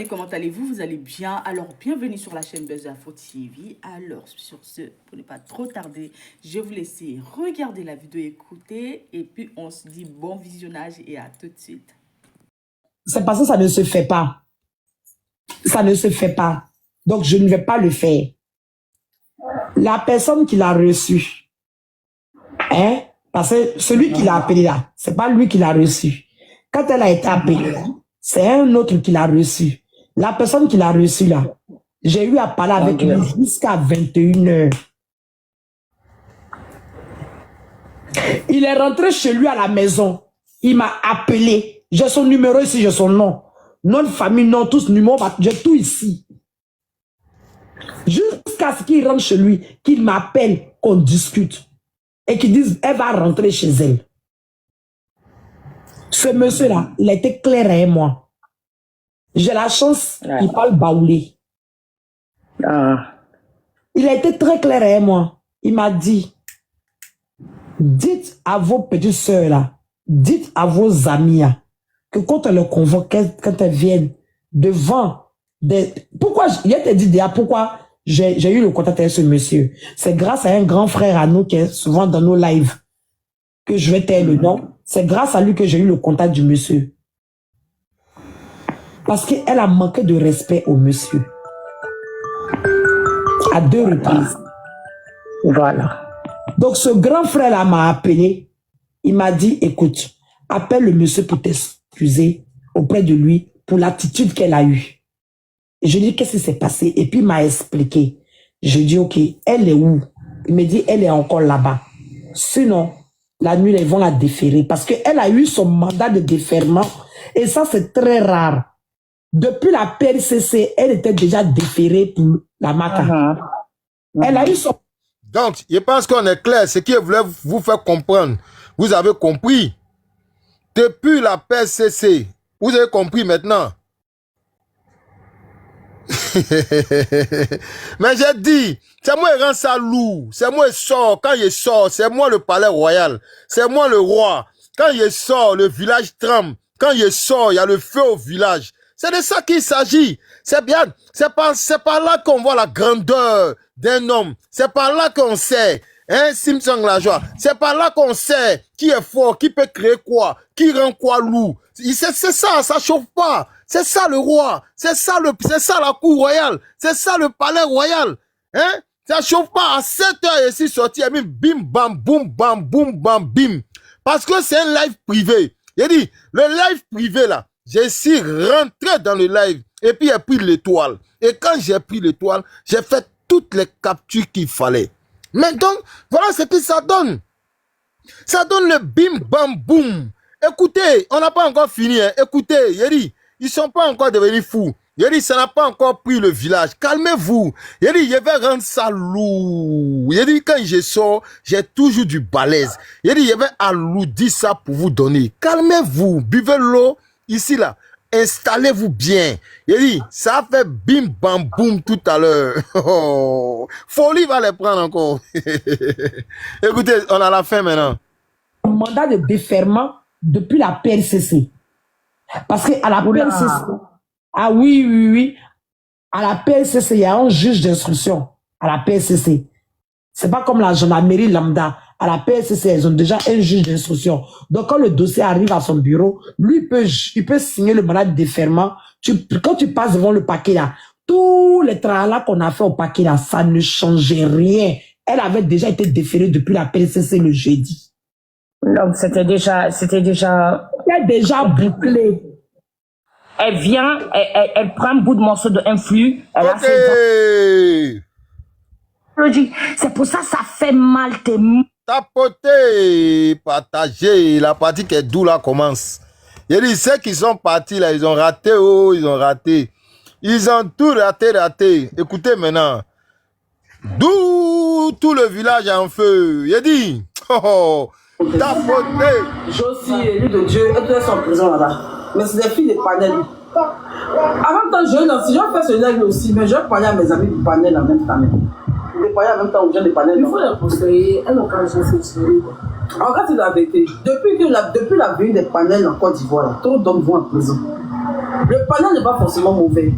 abonnés, comment allez-vous? Vous allez bien? Alors, bienvenue sur la chaîne Buzz Info TV. Alors, sur ce, pour ne pas trop tarder, je vais vous laisser regarder la vidéo, écouter, et puis on se dit bon visionnage et à tout de suite. C'est parce que ça ne se fait pas. Ça ne se fait pas. Donc, je ne vais pas le faire. La personne qui l'a reçu, hein, parce que celui qui l'a appelé là, c'est pas lui qui l'a reçu. Quand elle a été appelée, c'est un autre qui l'a reçu. La personne qui l'a reçu là, j'ai eu à parler avec lui jusqu'à 21 h. Il est rentré chez lui à la maison. Il m'a appelé. J'ai son numéro ici, j'ai son nom. Nom de famille, nom, tous numéros, j'ai tout ici. Jusqu'à ce qu'il rentre chez lui, qu'il m'appelle, qu'on discute. Et qu'il dise, elle va rentrer chez elle. Ce monsieur-là, il a été clair avec moi. J'ai la chance, il parle baoulé. Il a été très clair avec moi. Il m'a dit, dites à vos petites sœurs là, dites à vos amis là, que quand elles le convoquent, quand elles viennent devant des... Pourquoi, il te dit déjà pourquoi j'ai eu le contact avec ce monsieur. C'est grâce à un grand frère à nous qui est souvent dans nos lives, que je vais taire le nom. C'est grâce à lui que j'ai eu le contact du monsieur. Parce qu'elle a manqué de respect au monsieur. À 2 reprises. Voilà. Donc ce grand frère-là m'a appelé. Il m'a dit, écoute, appelle le monsieur pour t'excuser auprès de lui pour l'attitude qu'elle a eue. Et je lui ai dit, qu'est-ce qui s'est passé? Et puis il m'a expliqué. Je lui ai dit, ok, elle est où? Il me dit, elle est encore là-bas. Sinon, la nuit, ils vont la déférer parce qu'elle a eu son mandat de déferment. Et ça, c'est très rare. Depuis la PLCC, elle était déjà déférée pour la MACA. Elle a eu son... Donc, je pense qu'on est clair. Ce qui voulait vous faire comprendre, vous avez compris. Depuis la PLCC, vous avez compris maintenant. Mais j'ai dit, c'est moi qui rend ça lourd. C'est moi qui sors. Quand je sors, c'est moi le palais royal. C'est moi le roi. Quand je sors, le village tremble. Quand je sors, il y a le feu au village. C'est de ça qu'il s'agit. C'est bien. C'est par là qu'on voit la grandeur d'un homme. C'est par là qu'on sait. Hein, Simpson la joie. C'est par là qu'on sait qui est fort, qui peut créer quoi, qui rend quoi lourd. C'est ça, ça chauffe pas. C'est ça le roi. C'est ça la cour royale. C'est ça le palais royal. Hein? Ça chauffe pas. À 7 h ici sorti, il y a mis bim bam boum bam boum bam bim. Parce que c'est un live privé. Il dit, le live privé là, j'ai si rentré dans le live et puis j'ai pris l'étoile. Et quand j'ai pris l'étoile, j'ai fait toutes les captures qu'il fallait. Mais donc, voilà ce que ça donne. Ça donne le bim bam boum. Écoutez, on n'a pas encore fini. Hein. Écoutez, il dit, ils ne sont pas encore devenus fous. Il dit, ça n'a pas encore pris le village. Calmez-vous. Il dit, je vais rendre ça lourd. Il dit, quand je sors, j'ai toujours du balèze. Il dit, je vais alourdir ça pour vous donner. Calmez-vous. Buvez l'eau. Ici, là. Installez-vous bien. Il dit, ça a fait bim bam boum tout à l'heure. Folie va les prendre encore. Écoutez, on a la fin maintenant. Mandat de déferment depuis la PLCC. Parce qu'à la PLCC, ah oui. À la PLCC, il y a un juge d'instruction. À la PLCC. C'est pas comme la gendarmerie lambda. À la PLCC, ils ont déjà un juge d'instruction. Donc, quand le dossier arrive à son bureau, lui, il peut signer le mandat de déferment. Quand tu passes devant le paquet là, tous les travaux qu'on a fait au paquet là, ça ne changeait rien. Elle avait déjà été déférée depuis la PLCC le jeudi. Donc, c'était déjà bouclé. Elle vient, elle prend un bout de morceau d'un flux. C'est pour ça que ça fait mal. Tapoter, partager, la partie qui est d'où là commence. Il dit, ceux qui sont partis là, ils ont raté, ils ont raté. Ils ont tout raté. Écoutez maintenant. D'où tout le village en feu. Il dit, tapoter. Josie, élu de Dieu, elles sont présentes là-bas. Mais c'est des filles de panel. Avant temps, je vais faire ce live aussi, mais je vais parler à mes amis du panel en même temps. Je vais parler en même temps aux gens du panel. Il faut les conseiller, elles n'ont pas besoin de se tirer. En fait, c'est la vérité. Depuis la venue des panels en Côte d'Ivoire, trop d'hommes vont en prison. Le panel n'est pas forcément mauvais.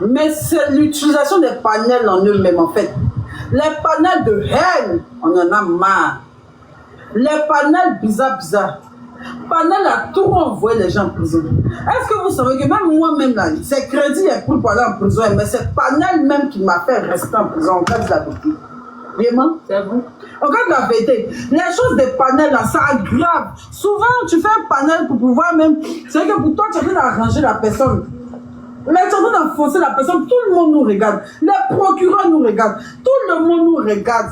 Mais c'est l'utilisation des panels en eux-mêmes, en fait. Les panels de haine, on en a marre. Les panels bizarres. Panel a tout envoyé les gens en prison. Est-ce que vous savez que même moi-même, là, c'est crédit pour aller en prison, mais c'est panel même qui m'a fait rester en prison, en cas de la vérité. Vraiment? C'est bon. En cas de la vérité, les choses des panels, là, ça aggrave. Souvent, tu fais un panel pour pouvoir même... C'est vrai que pour toi, tu es en train d'arranger la personne. Mais tu es en train d'enfoncer la personne. Tout le monde nous regarde. Les procureurs nous regardent. Tout le monde nous regarde.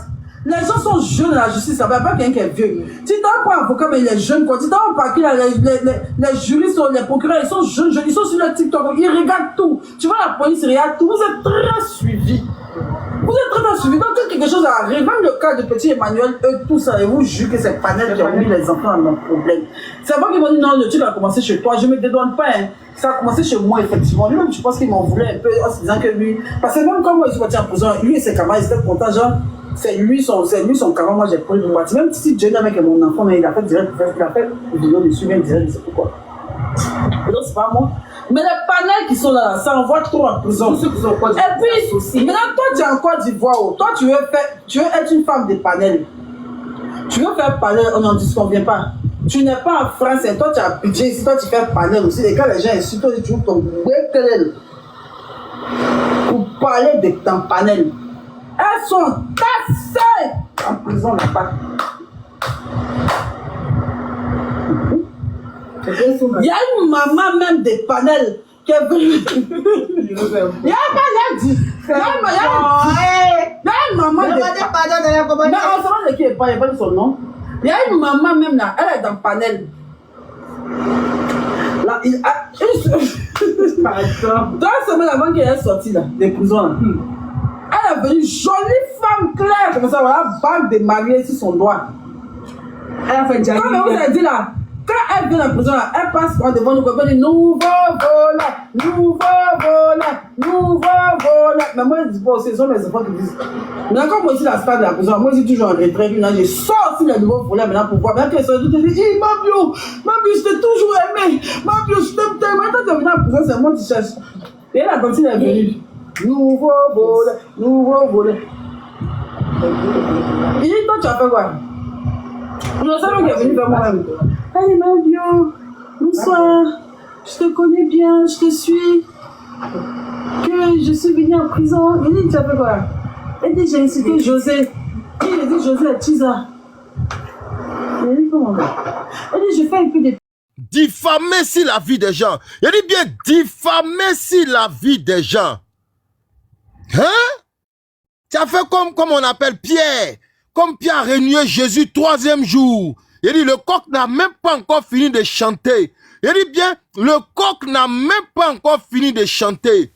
Les gens sont jeunes à la justice, ça ne va pas quelqu'un qui est vieux. Si tu n'as pas un avocat, mais il est jeune, quoi. Si tu n'as pas les juristes, les procureurs, ils sont jeunes, ils sont sur le TikTok, ils regardent tout. Tu vois, la police regarde tout. Vous êtes très suivis. Vous êtes très suivis. Donc, quand quelque chose arrive, même le cas de petit Emmanuel, eux, tout ça, et vous jugez que c'est panel qui ont mis les enfants dans un problème. C'est vrai qu'ils m'ont dit non, le truc a commencé chez toi. Je ne me dédouane pas, hein. Ça a commencé chez moi, effectivement. Lui-même, je pense qu'il m'en voulait un peu en se disant que lui. Parce que même quand moi, je suis parti en prison, lui et ses camarades, ils étaient contents, genre. C'est lui son camarade, moi j'ai pris le parti. Même si Johnny avec mon enfant, mais il a fait direct, il a fait une vidéo dessus, même direct, je sais pourquoi. Donc c'est pas moi. Mais les panels qui sont là, ça envoie trop en prison. Et puis, maintenant toi tu es en Côte d'Ivoire, toi tu veux être une femme des panels. Tu veux faire panel, on n'en disconvient pas. Tu n'es pas en France, et toi tu as budget ici, toi tu fais panel aussi. Et quand les gens insultent, toi tu joues ton béquelel pour parler de ton panel. Elles sont tassées en prison là-bas. Il y a une maman même des panels qui est venue. Il y a pas dit. Il y a une maman des panels. Mais on se rend de qui est pas, il n'y a pas dit son nom. Il y a une maman même là, elle est dans le panel. Là, il a une semaine avant qu'elle est sortie là, des prisons là. Elle avait une jolie femme claire, comme ça, voilà, bague de mariée sur son doigt. Elle a fait déjà. Comme vous avez dit là, quand elle vient dans la prison là, elle passe devant nous, elle dit nouveau volet. Mais moi, je dis bon, ce sont mes enfants qui disent. Mais quand moi aussi, la stade de la prison, moi, je dis toujours en retrait, puis là, j'ai sorti le nouveau volet maintenant pour voir. Mais quand ils sont tous, ils disent, Mabio, je t'ai toujours aimé. Mabio, je t'aime tellement. Quand tu es venu en prison, c'est moi qui cherche. Et elle a continué à venir. Nouveau volet. Il dit, toi, tu as fait quoi? Je sais pas qui est venu vers moi-même. Allez, Mabio, bonsoir. Je te connais bien, je te suis. Que je suis venu en prison. Il dit, tu as fait quoi? Il dit, j'ai incité José. Il a dit, José à Chiza. Il dit, comment? Il dit, je fais un peu de... Diffamer si la vie des gens. Il dit bien diffamer si la vie des gens. Hein? Tu as fait comme on appelle Pierre. Comme Pierre a renié Jésus 3e jour. Il dit le coq n'a même pas encore fini de chanter. Il dit bien le coq n'a même pas encore fini de chanter.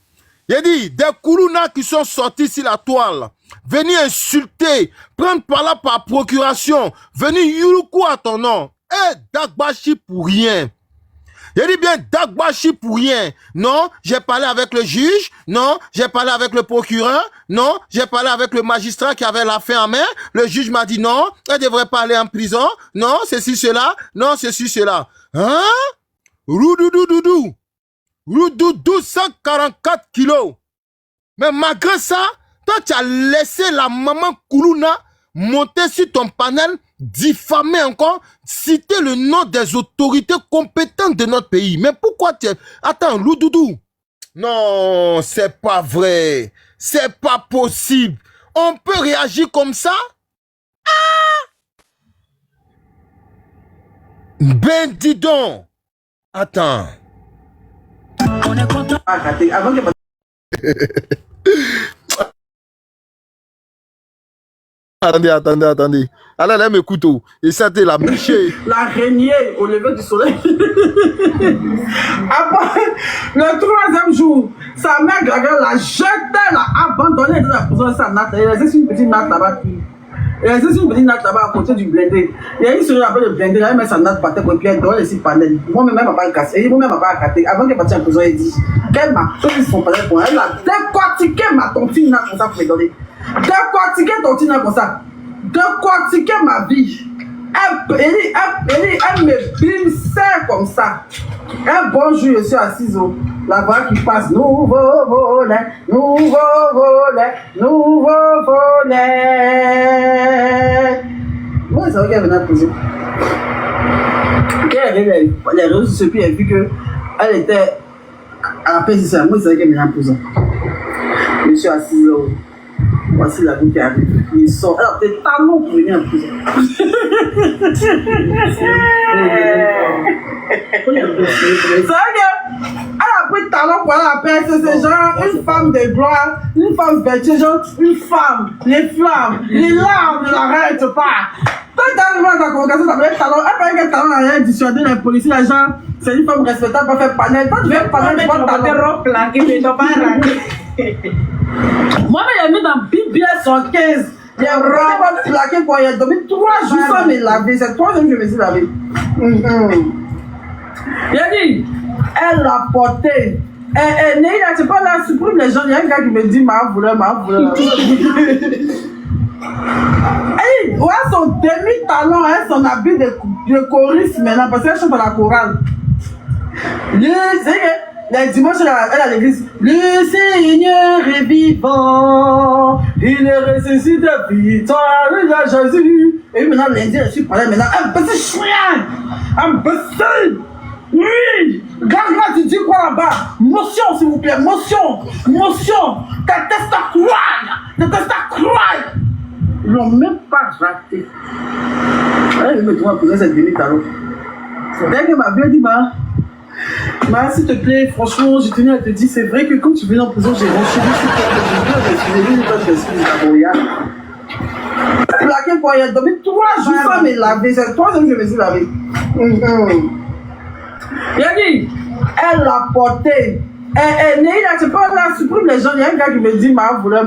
Il dit des koulounas qui sont sortis sur la toile. Venir insulter. Prendre par là par procuration. Venir yuruku à ton nom. Eh, Dagbashi pour rien. Il dit bien Dagbashi pour rien. Non, j'ai parlé avec le juge. Non, j'ai parlé avec le procureur. Non, j'ai parlé avec le magistrat qui avait l'affaire en main. Le juge m'a dit non, elle devrait pas aller en prison. Non, ceci, cela. Non, ceci, cela. Hein? Roudoudoudou. Roudoudoudou, 144 kilos. Mais malgré ça, toi, tu as laissé la maman Koulouna monter sur ton panel, diffamer encore, citer le nom des autorités compétentes de notre pays. Mais pourquoi tu... Attends, Loudoudou. Non, c'est pas vrai. C'est pas possible. On peut réagir comme ça? Ah! Ben dis donc. Attends. On est content. Avant que... Attendez. Alors là, m'écoute. Et ça, t'es la bouchée. L'araignée au lever du soleil. Après, le 3e jour, sa mère la jetait, l'a abandonnée dans la prison. Sa natte. Il restait une petite natte là-bas. À côté du blindé. Il y a une souris après le blindé. Elle met sa natte par terre pour pied. Elle doit laisser panel. Moi-même, elle m'a pas cassé. Moi-même, elle m'a pas cassé. Avant qu'elle parte en prison, elle dit qu'elle m'a pris son panel pour elle. Elle a décortiqué ma tontine comme ça pour me donner. Décortiquer tontine comme ça. Décortiquer ma vie. Elle elle me bimsait comme ça. Un bon jour, je suis assise la voix qui passe. Nouveau volet, nouveau volet, nouveau volet. Moi, c'est vrai qu'elle venait à poser. Quand elle arrive, les réseaux sociaux, puis elle a vu qu'elle était à la paix, c'est ça. Moi, c'est vrai qu'elle venait à poser. Je suis assise là. Voici la vie qui arrive. Il sort. Alors, t'es talons pour venir à poser. C'est vrai qu'elle a pris talent pour aller à la paix. C'est genre une femme de gloire, une femme vertueuse, genre une femme, les flammes, les larmes ne l'arrêtent pas. Quand tu arrives à ta congrégation, tu as talent. Elle paraît que talent n'a rien dissuadé les policiers, les gens. C'est une femme respectable, pas faire panel. Quand tu fais panel, tu vois talent. Moi, j'ai mis dans BBS 115. J'ai vraiment plaqué pour y a dormi 3 jours sans me laver. C'est 3 jours que je me suis lavé. J'ai dit, elle l'a porté. Neila, c'est pas là, supprime les gens. Il y a un gars qui me dit, ma voulait. Elle dit, ouais, son demi-talon, hein, son habit de choriste maintenant, parce qu'elle chante dans la chorale. Les dimanches, elle est à l'église. Le Seigneur est vivant, il est ressuscité de victoire de Jésus. Et maintenant, lundi, je suis parlé maintenant. Un petit chien, un petit. Oui, regarde là, tu dis quoi là-bas? Motion, s'il vous plaît, motion. Tes tests à croire. Ils n'ont même pas raté. Elle me trouve à poser cette demi-talon. C'est vrai que ma vie a dit, s'il te plaît, franchement, j'ai tenu à te dire, c'est vrai que quand tu viens en prison, j'ai renchéri sur toi. Plaqué pour y a dormi 3 jours sans me laver. C'est le 3e que je me suis lavé. Il a dit, elle l'a porté. Neila, c'est pas là, supprime les gens. Il y a un gars qui me dit, ma voulait. Elle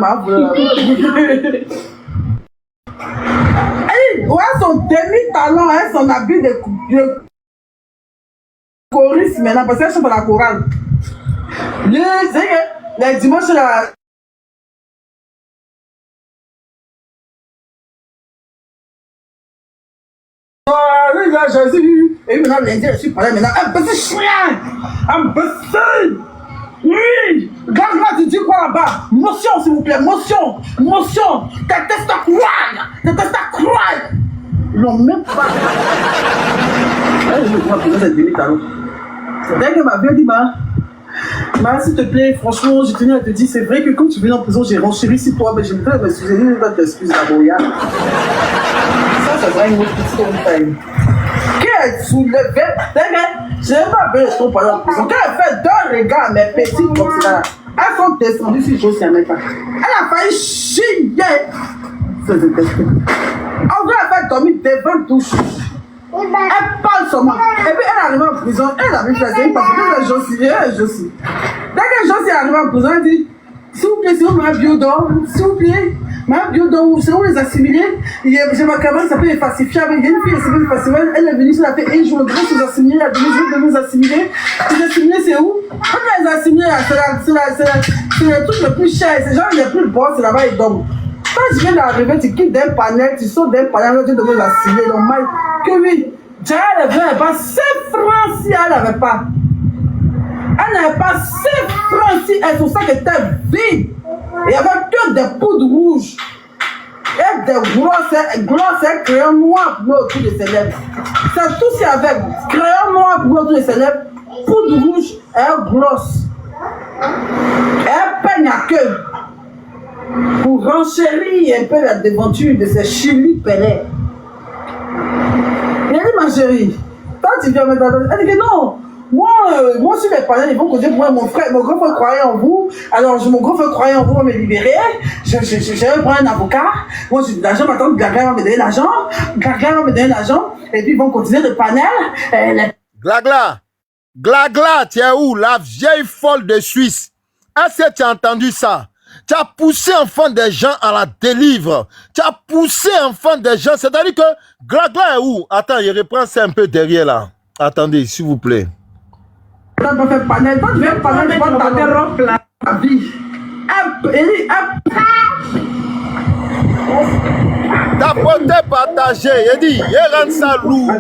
dit, ouais, son demi-talon, hein, son habit de choriste maintenant, parce qu'elle chante dans la chorale. Les dimanches, là. Jésus. Et maintenant, lundi, je suis parlé maintenant. Un petit chien, un petit. Oui, regarde là, tu dis quoi là-bas? Motion, s'il vous plaît, motion. Tes tests à croire. Ils n'ont même pas. Elle me trouve à poser cette demi-talon. C'est vrai que ma vie a dit, s'il te plaît, franchement, j'ai tenu à te dire, c'est vrai que quand tu viens en prison, j'ai renchéri sur toi, mais je me fais m'excuser, je ne vais pas t'excuser d'abord. Ça sera une autre petite time. Quand elle soulevait, je n'ai pas bien son pendant la prison. Quand elle fait 2 regards à mes petits comme ça, elles sont descendues sur Josie à mes pas. Elle a failli chier. Ça, c'est testé. En vrai, elle fait dormir devant le touche. Elle parle seulement. Et puis elle est arrivée en prison, elle a vu faire parce que c'est Josie. Dès que Josie est arrivée en prison, elle dit, s'il vous plaît, c'est où ma biodore? S'il vous plaît, ma biodore, c'est où les assimilés? J'ai ma camarade qui s'appelle les falsifiables. Il y a une fille qui s'appelle les falsifiables. Elle est venue sur la tête et je me dresse les assimilés. Elle a donné de nous assimiler. Les assimilés, c'est où? Quand les assimilés, c'est le truc le plus cher. C'est genre les plus bons, c'est là-bas, ils dorment. Quand je viens d'arriver, tu quittes d'un panel, tu sautes d'un panel, tu devrais l'assimiler. Normal que oui. Déjà, elle n'avait pas 7 francs si elle n'avait pas. Elle n'avait pas 7 francs si son sac était vide. Il n'y avait que des poudres rouges. Et des grosses crayons noirs pour autour de ses lèvres. C'est tout ce qu'il y avait. Crayons noirs pour autour de ses lèvres, poudre rouge et gloss. Et un peigne à queue. Pour renchérir un peu la déventure de ces chili pelés. Il a dit, ma chérie, toi tu viens mettre dans. Elle dit que non, moi sur les panels, ils vont causer pour moi, mon grand frère croyait en vous. Alors, mon grand frère croyait en vous, on va me libérer. Je vais prendre un avocat. Moi, j'ai de l'argent, maintenant, Glagla va me donner l'argent. Et puis, ils vont continuer le panel. Glagla, tu es où? La vieille folle de Suisse. Est-ce que tu as entendu ça? Tu as poussé enfant des gens à la délivre. Tu as poussé enfant des gens. C'est-à-dire que Glagla est où? Attends, je reprends ça un peu derrière là. Attendez, s'il vous plaît. Quand tu fais panel, tu viens panel, tu vas t'interrompre la vie. Tapoter, partager. Il dit, il rend ça lourd.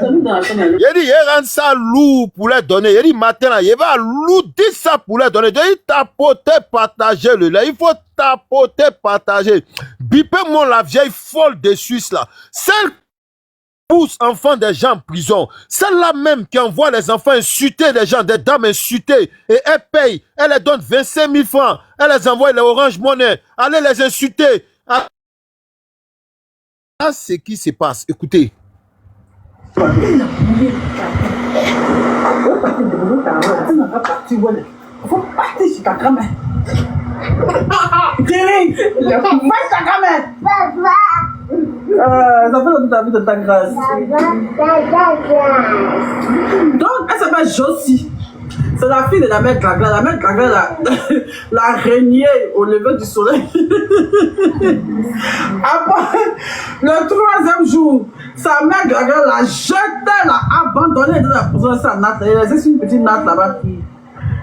Il dit, il rend ça lourd pour les donner. Il dit, maintenant, il va lourd ça pour les donner. Il dit, tapoter, partager le lait. Il faut tapoter, partager. Bipez-moi la vieille folle de Suisse là. Celle pousse enfants des gens en prison. Celle-là même qui envoie les enfants insulter des gens, des dames insultées. Et elle paye. Elle les donne 25 000 francs. Elle les envoie les Orange Money. Allez les insulter. Ah, c'est ce qui se passe. Écoutez. Ça fait toute ta vie de ta grâce. Donc, elle s'appelle Josie. C'est la fille de la mère Gagla. La mère Gagla l'a régnée au lever du soleil. Après, le 3e jour, sa mère Gagla l'a jetée, l'a abandonnée dans la prison. Elle laissait une petite natte là-bas qui.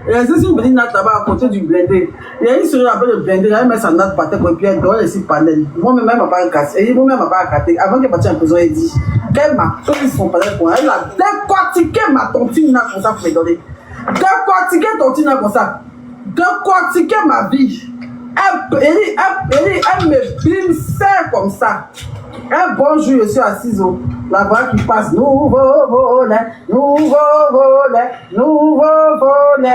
Il y a une petite natte là-bas à côté du blindé. Il y a une soirée après le blindé, elle met sa natte par terre, et puis elle doit laisser panel. Moi-même, elle m'a pas cassé. Moi-même, elle m'a pas cassé. Avant qu'elle parte en prison, elle dit qu'elle m'a pris son panel pour elle. Elle a décortiqué ma tontine là comme ça pour me donner. Décortiqué tontine là comme ça. Décortiqué ma vie. Elle me bimsait comme ça. Un bon jour, je suis assise au la voix qui passe. Nouveau volet, nouveau volet, nouveau volet.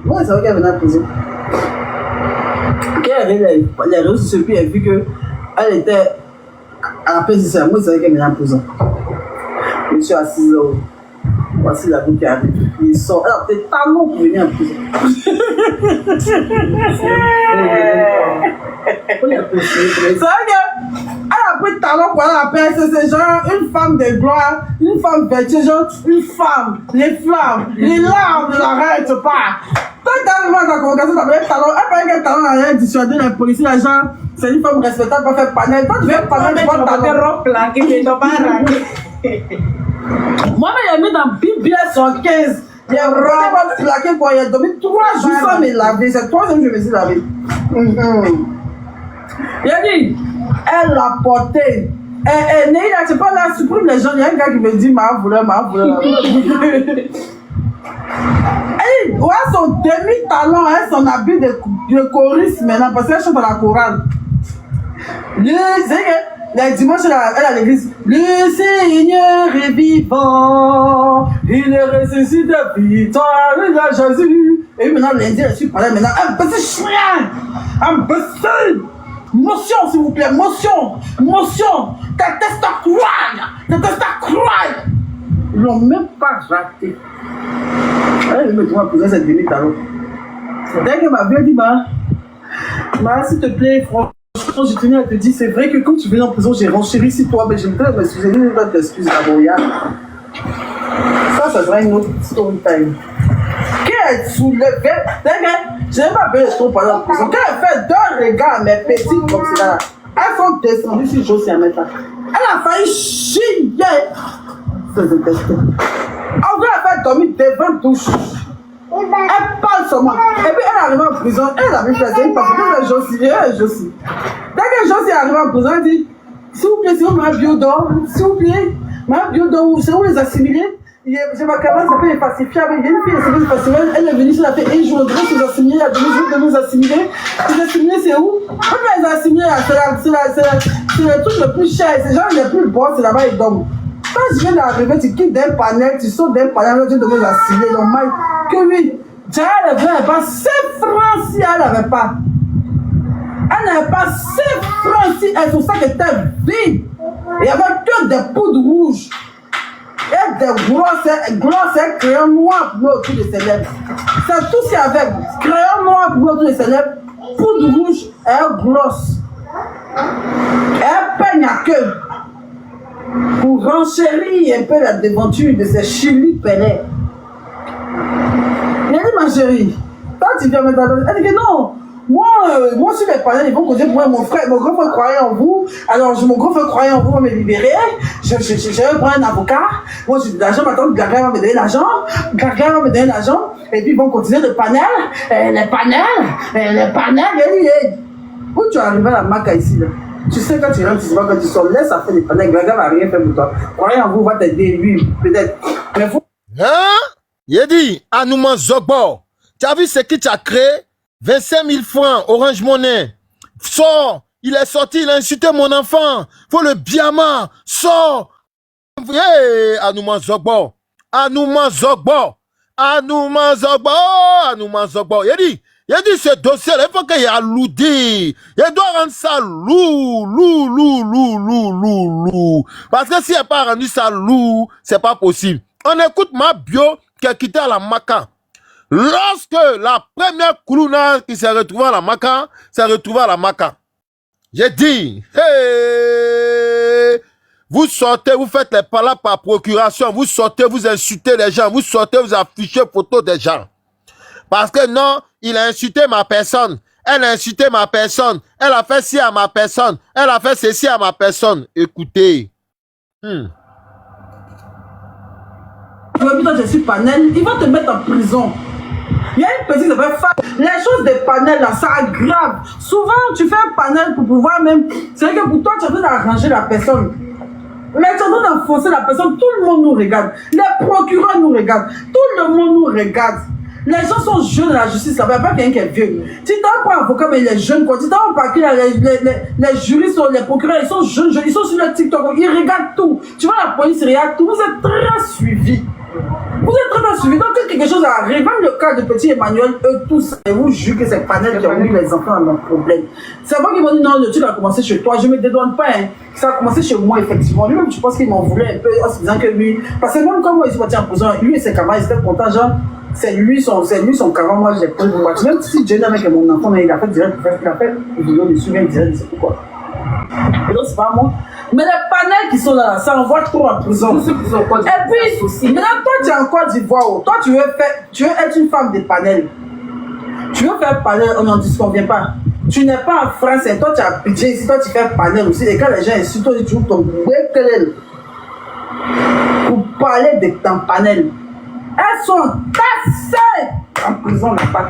Moi, c'est vrai qu'elle venait à la prison. Quand elle est réseaux sociaux, puis elle a vu qu'elle était à la prison. Moi, c'est vrai qu'elle venait à la prison. Je suis assise au. Voici la vie qui arrive. Il sort. Elle a fait talons pour venir en prison. C'est vrai qu'elle a pris talons pour aller à la paix. C'est genre une femme de gloire, une femme vertueuse, genre une femme, les flammes, les larmes ne l'arrêtent pas. Quand tu arrives dans la congrégation, tu as pris talons. Elle paraît que talons n'a rien dissuadé les policiers, les gens. C'est une femme respectable pour faire panel. Quand tu fais panel, tu vois talons. Moi-même, il a mis dans BBS 115. Il a vraiment plaqué quoi. Il a dormi 3 jours sans me laver. C'est le 3e jour que je me suis lavé. Il a dit, elle l'a porté. Et Neil, c'est pas là, supprime les gens. Il y a un gars qui me dit, ma vouleur. Elle voit son demi-talon, son habit de choriste maintenant, parce qu'elle chante dans la chorale. Les dimanches, elle est à l'église. Le Seigneur est vivant, il est ressuscité victoire de Jésus. Et maintenant, lundi, je suis parlé maintenant. Un petit chien, un petit. Motion, s'il vous plaît, motion. Tes tests à croire. Ils l'ont même pas raté. Elle me trouve à poser cette demi talon. Dès que ma vie a dit, s'il te plaît, franchement, je tenais à te dire, c'est vrai que quand tu venais en prison, j'ai renchéri sur toi, mais je me disais, excusez, je vais t'excuser d'abord. Ça sera une autre story time. Qu'elle soulevait, je n'ai pas besoin de ton pendant en prison. Quand elle fait 2 regards, mes petites comme cela, elles sont descendues sur Josie à mettre. Elle a failli chier. Ça, je déteste. En vrai, elle a fait dormir devant douche. Elle parle seulement. Et puis elle arrive en prison. Elle a vu faire ça. Parce que Josie. Dès que Josie est arrivée en prison, elle dit, s'il vous plaît, c'est où ma biodore? S'il vous plaît, ma biodore, c'est où les assimilés? J'ai ma camarade qui s'appelle les pacifiés. Il y a une fille qui s'appelle les pacifiés. Elle est venue sur la paix et je voudrais que les assimilés, il y a 2 jours de nous assimiler. Les assimilés, c'est où? Même les assimilés, c'est le truc le plus cher. C'est genre les plus bons, c'est là-bas, ils dorment. Quand je viens d'arriver, tu quittes d'un panel, tu sautes d'un panel, tu devais assimiler. Normal que oui. Déjà, elle n'avait pas 7 francs si elle n'avait pas. Elle n'avait pas 7 francs si elle, son sac était vide. Il n'y avait que des poudres rouges. Et des grosses crayons noirs pour autour de ses lèvres. C'est tout ce qu'il y avait. Crayon noir pour autour de ses lèvres, poudre rouge et gloss. Et elle peigne à queue pour renchérir un peu la devanture de ces chili pelés. Il a dit, ma chérie, toi tu viens me donner. Elle dit que non. Moi, sur les panels, ils vont dire, moi, mon grand frère croyait en vous. Alors, mon grand frère croyait en vous, va me libérer. Je vais prendre un avocat. Moi, j'ai de l'argent, maintenant, Gaga va me donner l'argent. Et puis, ils vont continuer le panel. Les panels. Où tu es arrivé à la Maca ici, là? Tu sais quand tu rentres, tu sais pas quand tu sors. Laisse ça faire des panneaux. Le gars va rien faire pour toi. Croyez en vous, va t'aider, lui, peut-être. Mais vous. Hein? Il dit, Anouman Zogbo, tu as vu ce que tu as créé? 25 000 francs, Orange Money. Sors, il est sorti, il a insulté mon enfant. Faut le biama, sors. Hey, Anouman Zogbo, Anouman Zogbo, Anouman Zogbo, Anouman Zogbo. Il dit, ce dossier, il faut qu'il y ait loudi. Il doit rendre ça lourd. Parce que s'il n'a pas rendu ça lourd, c'est pas possible. On écoute ma bio qui a quitté à la Maca. Lorsque la première Koulouna qui s'est retrouvée à la Maca, s'est retrouvée à la Maca. J'ai dit, hey, vous sortez, vous faites les palabres par procuration, vous sortez, vous insultez les gens, vous sortez, vous affichez photos des gens. Parce que non, il a insulté ma personne, elle a insulté ma personne, elle a fait ci à ma personne, elle a fait ceci à ma personne. Écoutez. Toi, je suis panel, ils vont te mettre en prison. Il y a une petite qui s'appelle Fab. Les choses des panels là, ça aggrave. Souvent, tu fais un panel pour pouvoir même. C'est vrai que pour toi, tu es en train d'arranger la personne. Mais tu es en train d'enfoncer la personne. Tout le monde nous regarde. Les procureurs nous regardent. Tout le monde nous regarde. Les gens sont jeunes à la justice, ça ne veut pas quelqu'un qui est vieux. Tu t'en pas avocat, mais les jeunes, quoi. Tu t'en pas qui les juristes, les procureurs, ils sont jeunes, ils sont sur le TikTok, ils regardent tout. Tu vois, la police regarde tout. Vous êtes très suivis. Vous êtes très suivis. Donc, quand quelque chose arrive, même le cas de petit Emmanuel, eux tous, et vous jugez que c'est panel qui a mis les enfants dans le problème. C'est moi qui m'ont dit non, le truc a commencé chez toi. Je ne me dédouane pas, hein. Ça a commencé chez moi, effectivement. Lui-même, je pense qu'il m'en voulait un peu en se disant que lui, parce que même quand moi, il se parti en prison, lui et ses camarades, ils étaient contents, genre, c'est lui son carreau, moi j'ai pris pour partir. Même si Jenny avec mon enfant, mais il a fait direct, il a fait une vidéo dessus, même direct, c'est pourquoi. Et donc, c'est pas moi. Mais les panels qui sont là, ça envoie trop en prison. Et puis, maintenant, toi, tu es en Côte d'Ivoire. Toi, tu veux être une femme des panels. Tu veux faire panel, on n'en disconvient pas. Tu n'es pas en France, et toi, tu as budget ici, toi, tu fais panel aussi. Et quand les gens insultent, toi, tu joues ton béquelel pour parler de ton panel. Elles sont tassées en prison, là-bas.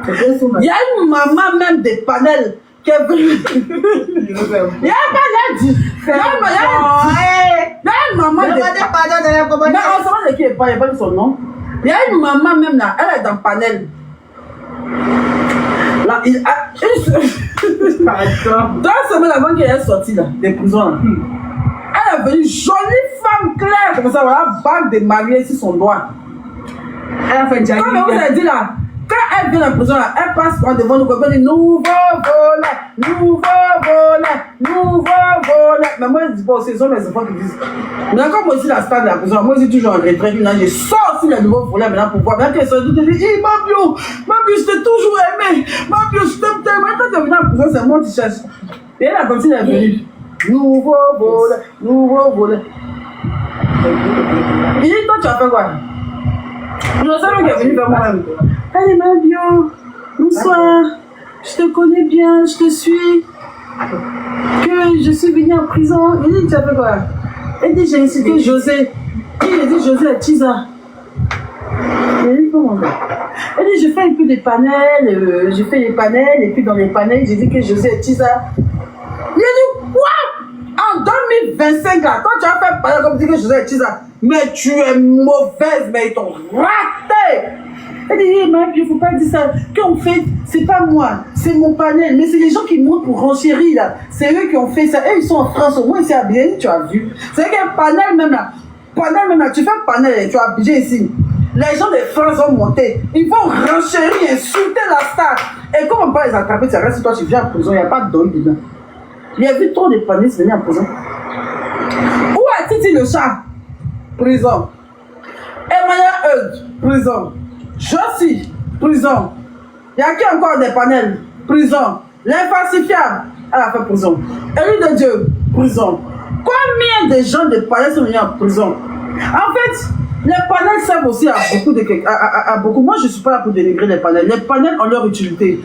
Il y a une maman même des panels qui est venue. Il y a un panel. Il y a une maman des panels. Mais on sait de qui est pas, il n'y a pas de son nom. Il y a une maman même là, elle est dans le panel. Là, il a une semaine avant qu'elle est sortie là, des prisons. Elle est venue, jolie femme claire, comme ça, voilà, bague de mariée sur son doigt. Elle a fait Jackie. Comme vous avez dit là, quand elle vient en prison, là, elle passe devant nous, elle dit nouveau volet. Mais moi, je dis pas, ce sont les enfants qui disent. Mais encore moi aussi, la star de la prison, moi, je dis toujours en retrait. Maintenant, je sors aussi le nouveau volet maintenant pour voir. Maintenant qu'elle sort, je dis, hey, Mabio, je t'ai toujours aimé. Mabio, je t'aime tellement. Maintenant que tu viens en prison, c'est moi qui cherche. Et elle a continué à venir. Nouveau volet. Il dit, toi, tu as fait quoi? Je sais même qu'elle est venue vers moi-même. Allez, Mabio, bonsoir. Je te connais bien, je te suis. Que je suis venue en prison. Il dit, tu as fait quoi? Elle dit, j'ai incité José. Il dit, José est Tisa. Elle dit, comment? Elle dit, je fais un peu des panels. Je fais les panels. Et puis dans les panels, j'ai dit que José est Tisa. Il a dit, quoi? En 2025, là, toi, tu as fait panel comme tu dis que José est Tisa. Mais tu es mauvaise, mais ils t'ont raté. Elle dit, hey, il ne faut pas dire ça. Qu'on fait, c'est pas moi, c'est mon panel. Mais c'est les gens qui montent pour renchérir là. C'est eux qui ont fait ça. Eux, ils sont en France. Au moins, c'est à bien, tu as vu. C'est qu'un panel même là. Tu fais un panel et tu as budget ici. Les gens de France vont monter. Ils vont renchérir, insulter la star. Et comme on peut les attraper, ça reste toi, tu viens en prison. Il n'y a pas de don dedans. Il y a vu trop de panélistes venir en prison. Où est Titi le chat? Prison. Emmanuel prison. Josie, prison. Il y a qui encore des panels? Prison. L'infalsifiable, elle a fait prison. Élu de Dieu, prison. Combien de gens de panels sont venus en prison? En fait, les panels servent aussi à beaucoup. Moi, je ne suis pas là pour dénigrer les panels. Les panels ont leur utilité.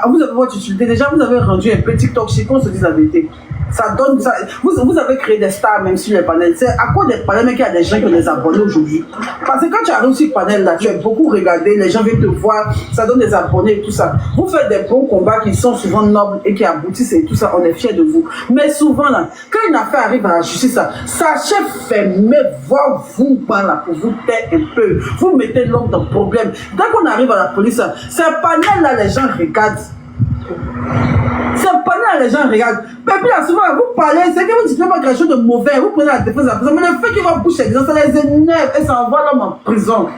Vous avez votre utilité. Déjà, vous avez rendu un peu TikTok chez qu'on se dise la vérité. Ça donne, ça, vous avez créé des stars même sur les panels. C'est à cause des panels qu'il y a des gens qui ont des abonnés aujourd'hui. Parce que quand tu arrives sur le panel là, tu es beaucoup regardé, les gens viennent te voir, ça donne des abonnés et tout ça. Vous faites des bons combats qui sont souvent nobles et qui aboutissent et tout ça, on est fiers de vous. Mais souvent là, quand une affaire arrive à la justice là, sachez fermer, voir vous par là pour vous taire un peu. Vous mettez l'homme dans le problème. Dès qu'on arrive à la police là, c'est un panel là, les gens regardent. C'est pas là, les gens regardent. Mais puis là, souvent, vous parlez, c'est que vous dites pas quelque chose de mauvais, vous prenez la défense de la prison. Mais le fait qu'ils vont boucher les gens, ça les énerve et ça envoie l'homme en prison.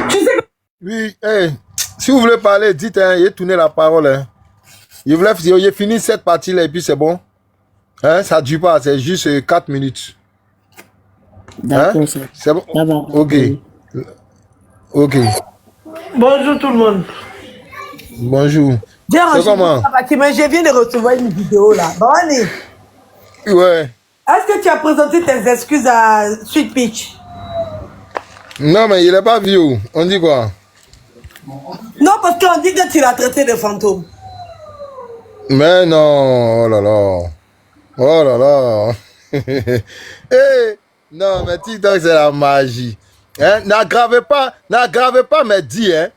Tu sais que... Oui, hey, si vous voulez parler, dites, hein, il a tourné la parole. Hein. Il a fini cette partie-là et puis c'est bon. Hein, ça ne dure pas, c'est juste 4 minutes. D'accord, hein? C'est bon. Ça va. Ok. Ok. Bonjour tout le monde. Bonjour. C'est comment? Mais je viens de recevoir une vidéo là. Bawani, Ouais. est-ce que tu as présenté tes excuses à Sweet Peach? Non, mais il n'est pas vieux. On dit quoi? Non, parce qu'on dit que tu l'as traité de fantôme. Mais non, oh là là. Oh là là. Hey, non, mais TikTok, c'est la magie. Hein? N'aggravez pas mes dits, hein?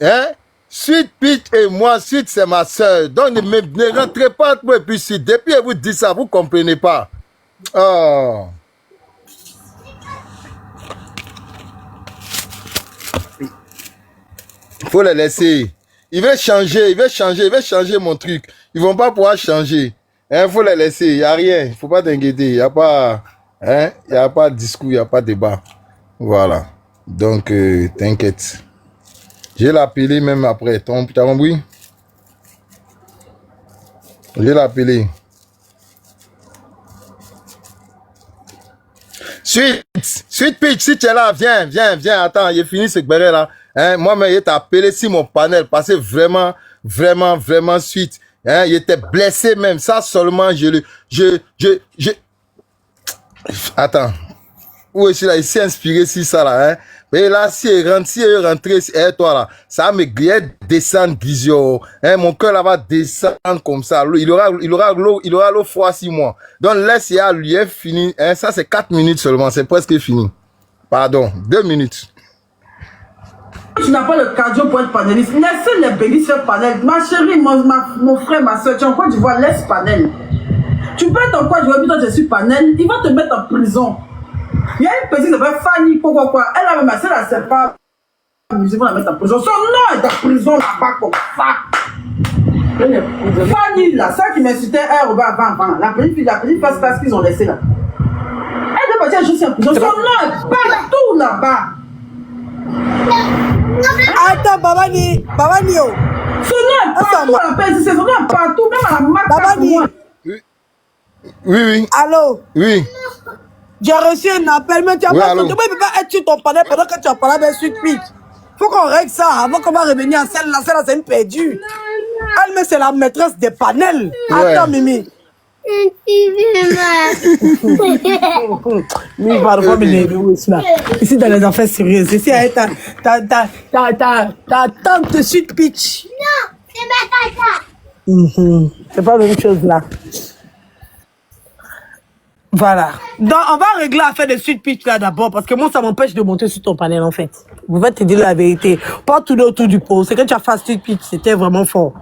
Hein? Sweet Peach et moi, Sweet, c'est ma soeur. Donc, ne rentrez pas entre moi et puis Sweet. Depuis, elle vous dit ça, vous ne comprenez pas. Oh. Il faut les laisser. Il va changer mon truc. Ils ne vont pas pouvoir changer. Il faut les laisser. Il n'y a rien. Il ne faut pas t'inquiéter. Il n'y a pas, hein? Il n'y a pas de discours, il n'y a pas de débat. Voilà. Donc, t'inquiète. Je vais l'appeler même après. T'as compris? Je vais l'appeler. Sweet Peach, si tu es là, viens. Attends, il est fini ce béret là. Hein, moi-même, il t'a appelé sur mon panel parce que vraiment, Sweet. Hein, il était blessé même. Ça seulement, Attends. Où est-ce là? Il s'est inspiré sur ça là. Hein? Et là, si il est rentré, toi là, ça va me descendre, Gizio. Hein, mon cœur là va descendre comme ça. Il aura l'eau froid 6 mois. Donc laisse lui est fini. Hein, ça c'est 4 minutes seulement, c'est presque fini. Pardon, 2 minutes. Tu n'as pas le cardio pour être panéliste. Laissez les bénis faire panel. Ma chérie, mon frère, ma soeur, tu es en Côte d'Ivoire, laisse panel. Tu peux être en Côte d'Ivoire, toi je suis panel, ils vont te mettre en prison. Il y a une petite qui s'appelle Fanny, quoi. Elle a même assez la sait pas. Ils vont la mettre en prison. Son nom est en prison là-bas comme ça. Fanny, là, ça qui m'insultait, avant. La petite fille, c'est parce qu'ils ont laissé là. Elle est partie juste en prison. Son nom est partout là-bas. Attends, Bawani, oh. Son nom est partout à la paix. Son nom est partout, même à la marque. Bawani. Oui. Allô? Oui. J'ai reçu un appel, mais tu as pas allô? tu ne peux pas être sur ton panel pendant que tu as parlé avec Sweet Peach. Faut qu'on règle ça avant qu'on va revenir à celle-là. Celle-là, c'est une perdue. Elle, mais c'est la maîtresse des panels. Ouais. Attends, Mimi. Mimi, parfois, ici, dans les affaires sérieuses. Ici, ta tante Sweet Peach. Non, c'est ma tata. C'est pas la même chose là. Voilà. Donc, on va régler l'affaire de Sweet Peach là d'abord, parce que moi, ça m'empêche de monter sur ton panel en fait. Vous vais te dire la vérité. Pas tourner autour du pot. C'est que tu as fait Sweet Peach, c'était vraiment fort.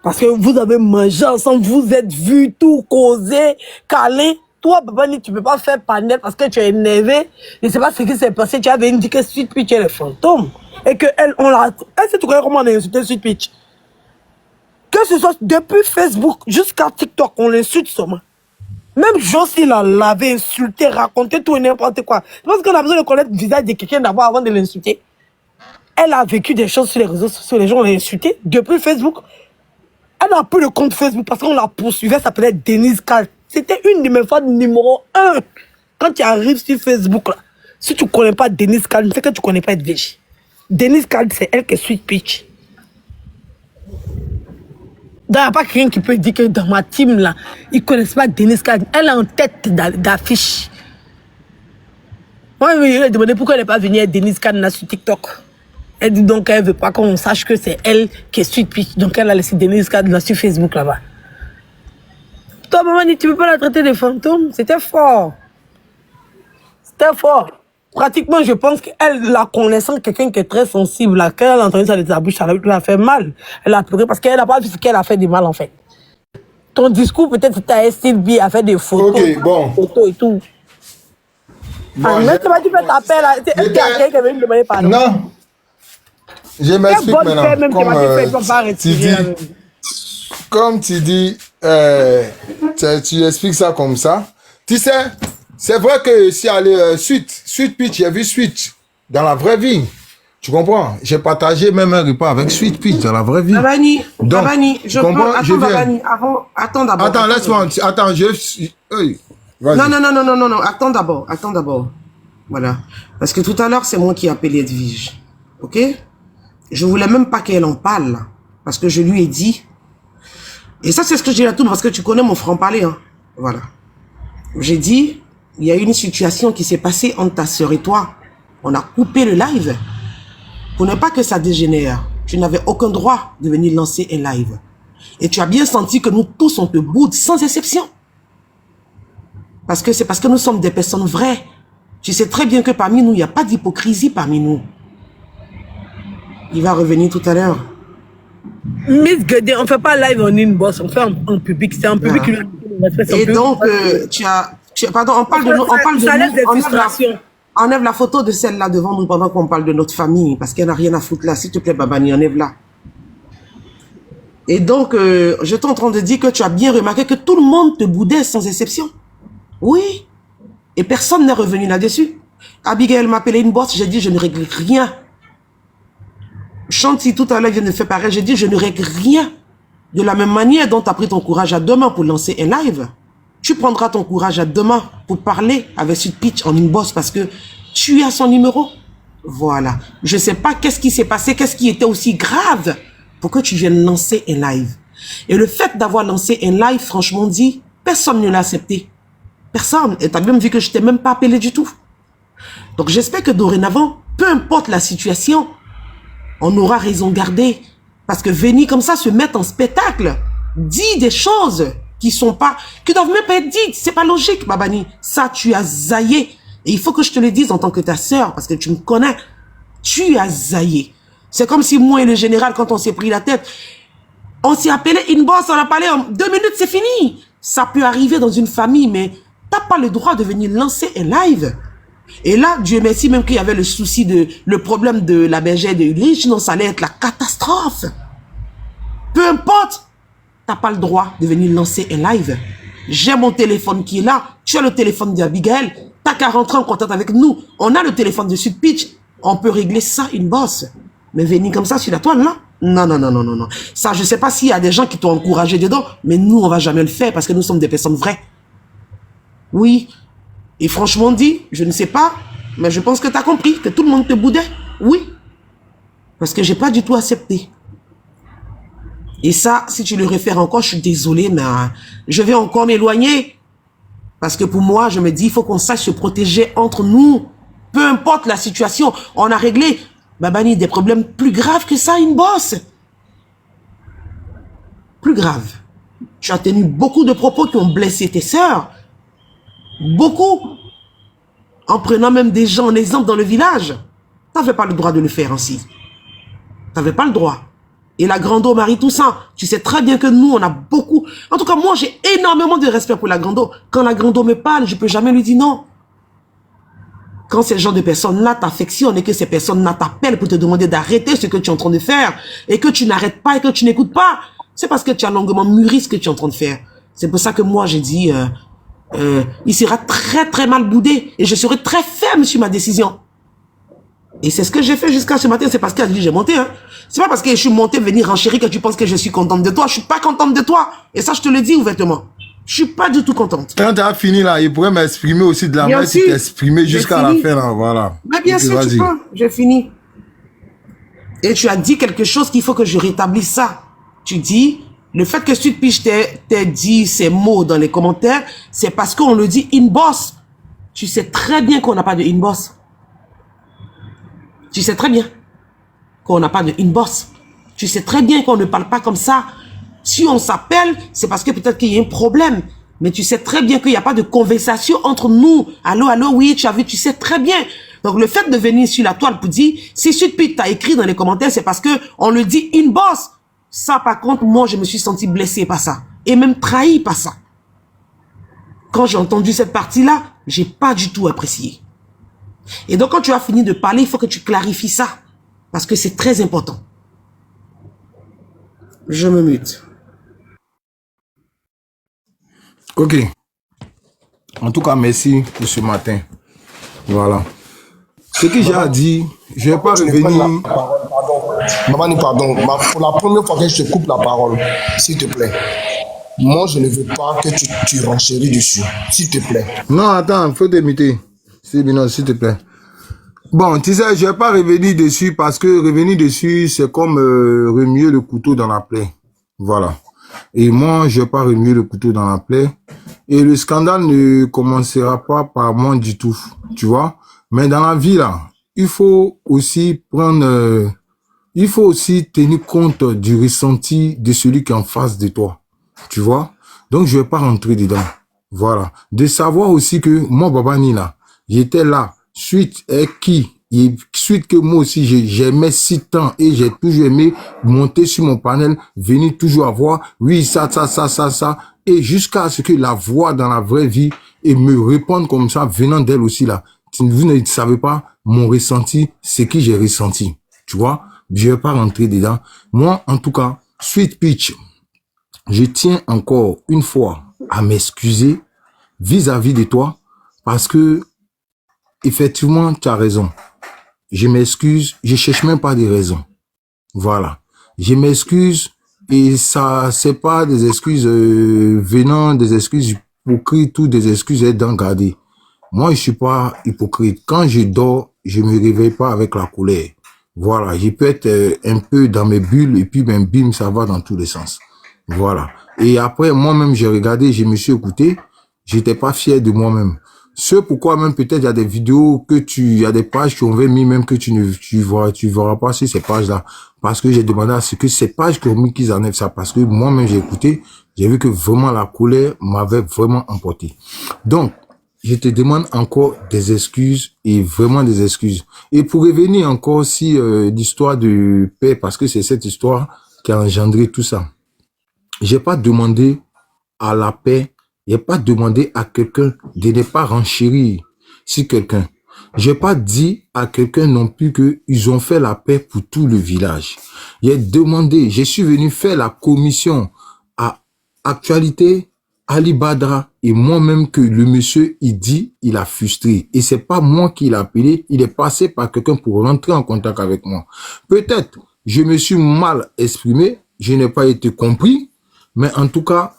Parce que vous avez mangé ensemble, vous êtes vus, tout causé, câlin. Toi, Babani, tu peux pas faire panel parce que tu es énervé. Je sais pas ce qui s'est passé. Tu avais dit que Sweet Peach est le fantôme. Et que elle sait tout comment on a insulté Sweet Peach. Que ce soit depuis Facebook jusqu'à TikTok, on l'insulte seulement. Même Josie l'avait insulté, raconté tout et n'importe quoi. Parce qu'on a besoin de connaître le visage de quelqu'un d'abord avant de l'insulter. Elle a vécu des choses sur les réseaux sociaux, les gens l'ont insulté depuis Facebook. Elle n'a plus de compte Facebook parce qu'on la poursuivait, elle s'appelait Denise Cal. C'était une de mes fans numéro 1. Quand tu arrives sur Facebook, là, si tu ne connais pas Denise Cal, c'est que tu ne connais pas DG. Denise Cal, c'est elle qui est Sweet Peach. Il n'y a pas quelqu'un qui peut dire que dans ma team, là, ils ne connaissent pas Denise Cal. Elle est en tête d'affiche. Moi, je lui ai demandé pourquoi elle n'est pas venue à Denise Cal sur TikTok. Elle dit donc qu'elle ne veut pas qu'on sache que c'est elle qui est Sweet Peach. Donc elle a laissé Denise Cal sur Facebook là-bas. Toi, maman, tu peux pas la traiter de fantôme? C'était fort. C'était fort. Pratiquement, je pense qu'elle, la connaissant quelqu'un qui est très sensible, là, quand elle a entendu ça de ta bouche, ça lui a fait mal. Elle a pleuré parce qu'elle n'a pas vu ce qu'elle a fait de mal, en fait. Ton discours, peut-être, c'était à Style B, à faire des photos. Ok, bon. Photos et tout. Bon, Mais tu m'as dit, fais ta paix, là. Est-ce qu'il y a quelqu'un qui veut me demander pardon? Non. Je m'explique maintenant. Comme tu dis, tu expliques ça comme ça. Tu sais, c'est vrai que si aller Sweet Peach, j'ai vu Sweet dans la vraie vie. Tu comprends? J'ai partagé même un repas avec Sweet Peach dans la vraie vie. Babani, Donc, Babani, je comprends, prends... je Attends, viens. Babani, attends d'abord. Attends, laisse-moi. Attends, Hey, vas-y. Non, attends d'abord. Voilà. Parce que tout à l'heure, c'est moi qui ai appelé Edwige. Ok? Je voulais même pas qu'elle en parle, là. Parce que je lui ai dit. Et ça, c'est ce que je dis à tout, parce que tu connais mon franc-parler, hein. Voilà. J'ai dit, il y a une situation qui s'est passée entre ta sœur et toi. On a coupé le live. Pour ne pas que ça dégénère. Tu n'avais aucun droit de venir lancer un live. Et tu as bien senti que nous tous, on te boude, sans exception. Parce que c'est parce que nous sommes des personnes vraies. Tu sais très bien que parmi nous, il n'y a pas d'hypocrisie parmi nous. Il va revenir tout à l'heure. Miss Guedé, on ne fait pas live en inbox, on fait en public. C'est en public. Et donc, pardon, on parle de nous. On parle de nous. Enlève la photo de celle-là devant nous pendant qu'on parle de notre famille. Parce qu'elle n'a rien à foutre là. S'il te plaît, Babani, enlève-la. Et donc, je t'en train de dire que tu as bien remarqué que tout le monde te boudait sans exception. Oui. Et personne n'est revenu là-dessus. Abigail m'a appelé une bosse, j'ai dit je ne règle rien. Chanty tout à l'heure vient de faire pareil, j'ai dit je ne règle rien. De la même manière dont tu as pris ton courage à deux mains pour lancer un live, tu prendras ton courage à deux mains pour parler avec Sweet Peach en inbox parce que tu as son numéro. Voilà. Je ne sais pas qu'est-ce qui s'est passé, qu'est-ce qui était aussi grave pour que tu viennes lancer un live. Et le fait d'avoir lancé un live, franchement dit, personne ne l'a accepté. Personne. Et tu as même vu que je t'ai même pas appelé du tout. Donc j'espère que dorénavant, peu importe la situation, on aura raison garder. Parce que venir comme ça se mettre en spectacle, dit des choses qui doivent même pas être dites. C'est pas logique, Babani. Ça, tu as zaillé. Et il faut que je te le dise en tant que ta sœur, parce que tu me connais. Tu as zaillé. C'est comme si moi et le général, quand on s'est pris la tête, on s'est appelé inbox, on a parlé en 2 minutes, c'est fini. Ça peut arriver dans une famille, mais t'as pas le droit de venir lancer un live. Et là, Dieu merci, même qu'il y avait le souci le problème de la bergère de Ulrich, sinon ça allait être la catastrophe. Peu importe, t'as pas le droit de venir lancer un live. J'ai mon téléphone qui est là, tu as le téléphone d'Abigail, t'as qu'à rentrer en contact avec nous. On a le téléphone de Sweet Peach, on peut régler ça une bosse. Mais venir comme ça sur la toile, là, non. Ça, je sais pas s'il y a des gens qui t'ont encouragé dedans, mais nous, on va jamais le faire parce que nous sommes des personnes vraies. Oui. Et franchement dit, je ne sais pas, mais je pense que tu as compris que tout le monde te boudait. Oui. Parce que j'ai pas du tout accepté. Et ça, si tu le réfères encore, je suis désolée, mais je vais encore m'éloigner. Parce que pour moi, je me dis, il faut qu'on sache se protéger entre nous. Peu importe la situation, on a réglé, Babani, des problèmes plus graves que ça, une bosse. Plus grave. Tu as tenu beaucoup de propos qui ont blessé tes sœurs. Beaucoup. En prenant même des gens en exemple dans le village. Tu n'avais pas le droit de le faire ainsi. Tu n'avais pas le droit. Et la Grando, Marie Toussaint, tu sais très bien que nous, on a beaucoup... En tout cas, moi, j'ai énormément de respect pour la Grando. Quand la Grando me parle, je ne peux jamais lui dire non. Quand ces genre de personnes-là t'affectionnent et que ces personnes-là t'appellent pour te demander d'arrêter ce que tu es en train de faire et que tu n'arrêtes pas et que tu n'écoutes pas, c'est parce que tu as longuement mûri ce que tu es en train de faire. C'est pour ça que moi, j'ai dit... il sera très très mal boudé et je serai très ferme sur ma décision. Et c'est ce que j'ai fait jusqu'à ce matin. C'est parce qu'elle dit j'ai monté. Hein. C'est pas parce que je suis monté venir renchérir que tu penses que je suis contente de toi. Je suis pas contente de toi. Et ça, je te le dis ouvertement. Je suis pas du tout contente. Quand tu as fini là, il pourrait m'exprimer aussi de la manière que tu t'exprimer jusqu'à la fin là. Voilà. Mais bien sûr, tu peux. J'ai fini. Et tu as dit quelque chose qu'il faut que je rétablisse ça. Tu dis... Le fait que Sweet Peach t'ait dit ces mots dans les commentaires, c'est parce qu'on le dit inbox. Tu sais très bien qu'on n'a pas de inbox. Tu sais très bien qu'on n'a pas de inbox. Tu sais très bien qu'on ne parle pas comme ça. Si on s'appelle, c'est parce que peut-être qu'il y a un problème. Mais tu sais très bien qu'il n'y a pas de conversation entre nous. Allô, allô, oui, tu as vu, tu sais très bien. Donc, le fait de venir sur la toile pour dire, si Sweetpea t'a écrit dans les commentaires, c'est parce que on le dit inbox. Ça, par contre, moi, je me suis senti blessé par ça. Et même trahi par ça. Quand j'ai entendu cette partie-là, j'ai pas du tout apprécié. Et donc, quand tu as fini de parler, il faut que tu clarifies ça. Parce que c'est très important. Je me mute. Ok. En tout cas, merci pour ce matin. Voilà. Ce que j'ai à dire, je ne vais pas revenir. Babani, pardon. Pour la première fois que je te coupe la parole, s'il te plaît. Moi, je ne veux pas que tu renchéris dessus. S'il te plaît. Non, attends, il faut t'imiter. S'il te plaît. Bon, tu sais, je ne vais pas revenir dessus parce que revenir dessus, c'est comme remuer le couteau dans la plaie. Voilà. Et moi, je ne vais pas remuer le couteau dans la plaie. Et le scandale ne commencera pas par moi du tout. Tu vois? Mais dans la vie, là, il faut aussi prendre... il faut aussi tenir compte du ressenti de celui qui est en face de toi. Tu vois? Donc, je ne vais pas rentrer dedans. Voilà. De savoir aussi que moi, Babani, là, j'étais là, suite que moi aussi, j'aimais si tant et j'ai toujours aimé monter sur mon panel, venir toujours avoir, oui, ça, et jusqu'à ce que la voix dans la vraie vie et me répondre comme ça, venant d'elle aussi, là. Vous ne savez pas mon ressenti, ce que j'ai ressenti. Tu vois? Je ne vais pas rentrer dedans. Moi, en tout cas, Sweetpea, je tiens encore une fois à m'excuser vis-à-vis de toi parce que, effectivement, tu as raison. Je m'excuse, je cherche même pas de raison. Voilà. Je m'excuse et ça, c'est pas des excuses venant, des excuses hypocrites ou des excuses d'en garder. Moi, je suis pas hypocrite. Quand je dors, je me réveille pas avec la colère. Voilà. Je peux être un peu dans mes bulles et puis ben, bim, ça va dans tous les sens. Voilà. Et après, moi-même, j'ai regardé, je me suis écouté. J'étais pas fier de moi-même. Ce pourquoi même peut-être il y a des vidéos il y a des pages qui ont mis même que tu verras pas sur ces pages-là. Parce que j'ai demandé à ce que ces pages qui ont mis qu'ils enlèvent ça. Parce que moi-même j'ai écouté, j'ai vu que vraiment la colère m'avait vraiment emporté. Donc, je te demande encore des excuses et vraiment des excuses. Et pour revenir encore si l'histoire de paix, parce que c'est cette histoire qui a engendré tout ça. J'ai pas demandé à la paix. Il n'y a pas demandé à quelqu'un de ne pas renchérir sur quelqu'un. J'ai pas dit à quelqu'un non plus qu'ils ont fait la paix pour tout le village. J'ai demandé, je suis venu faire la commission à Actualité, Ali Badra et moi-même que le monsieur, il a frustré. Et c'est pas moi qui l'ai appelé, il est passé par quelqu'un pour rentrer en contact avec moi. Peut-être, je me suis mal exprimé, je n'ai pas été compris, mais en tout cas,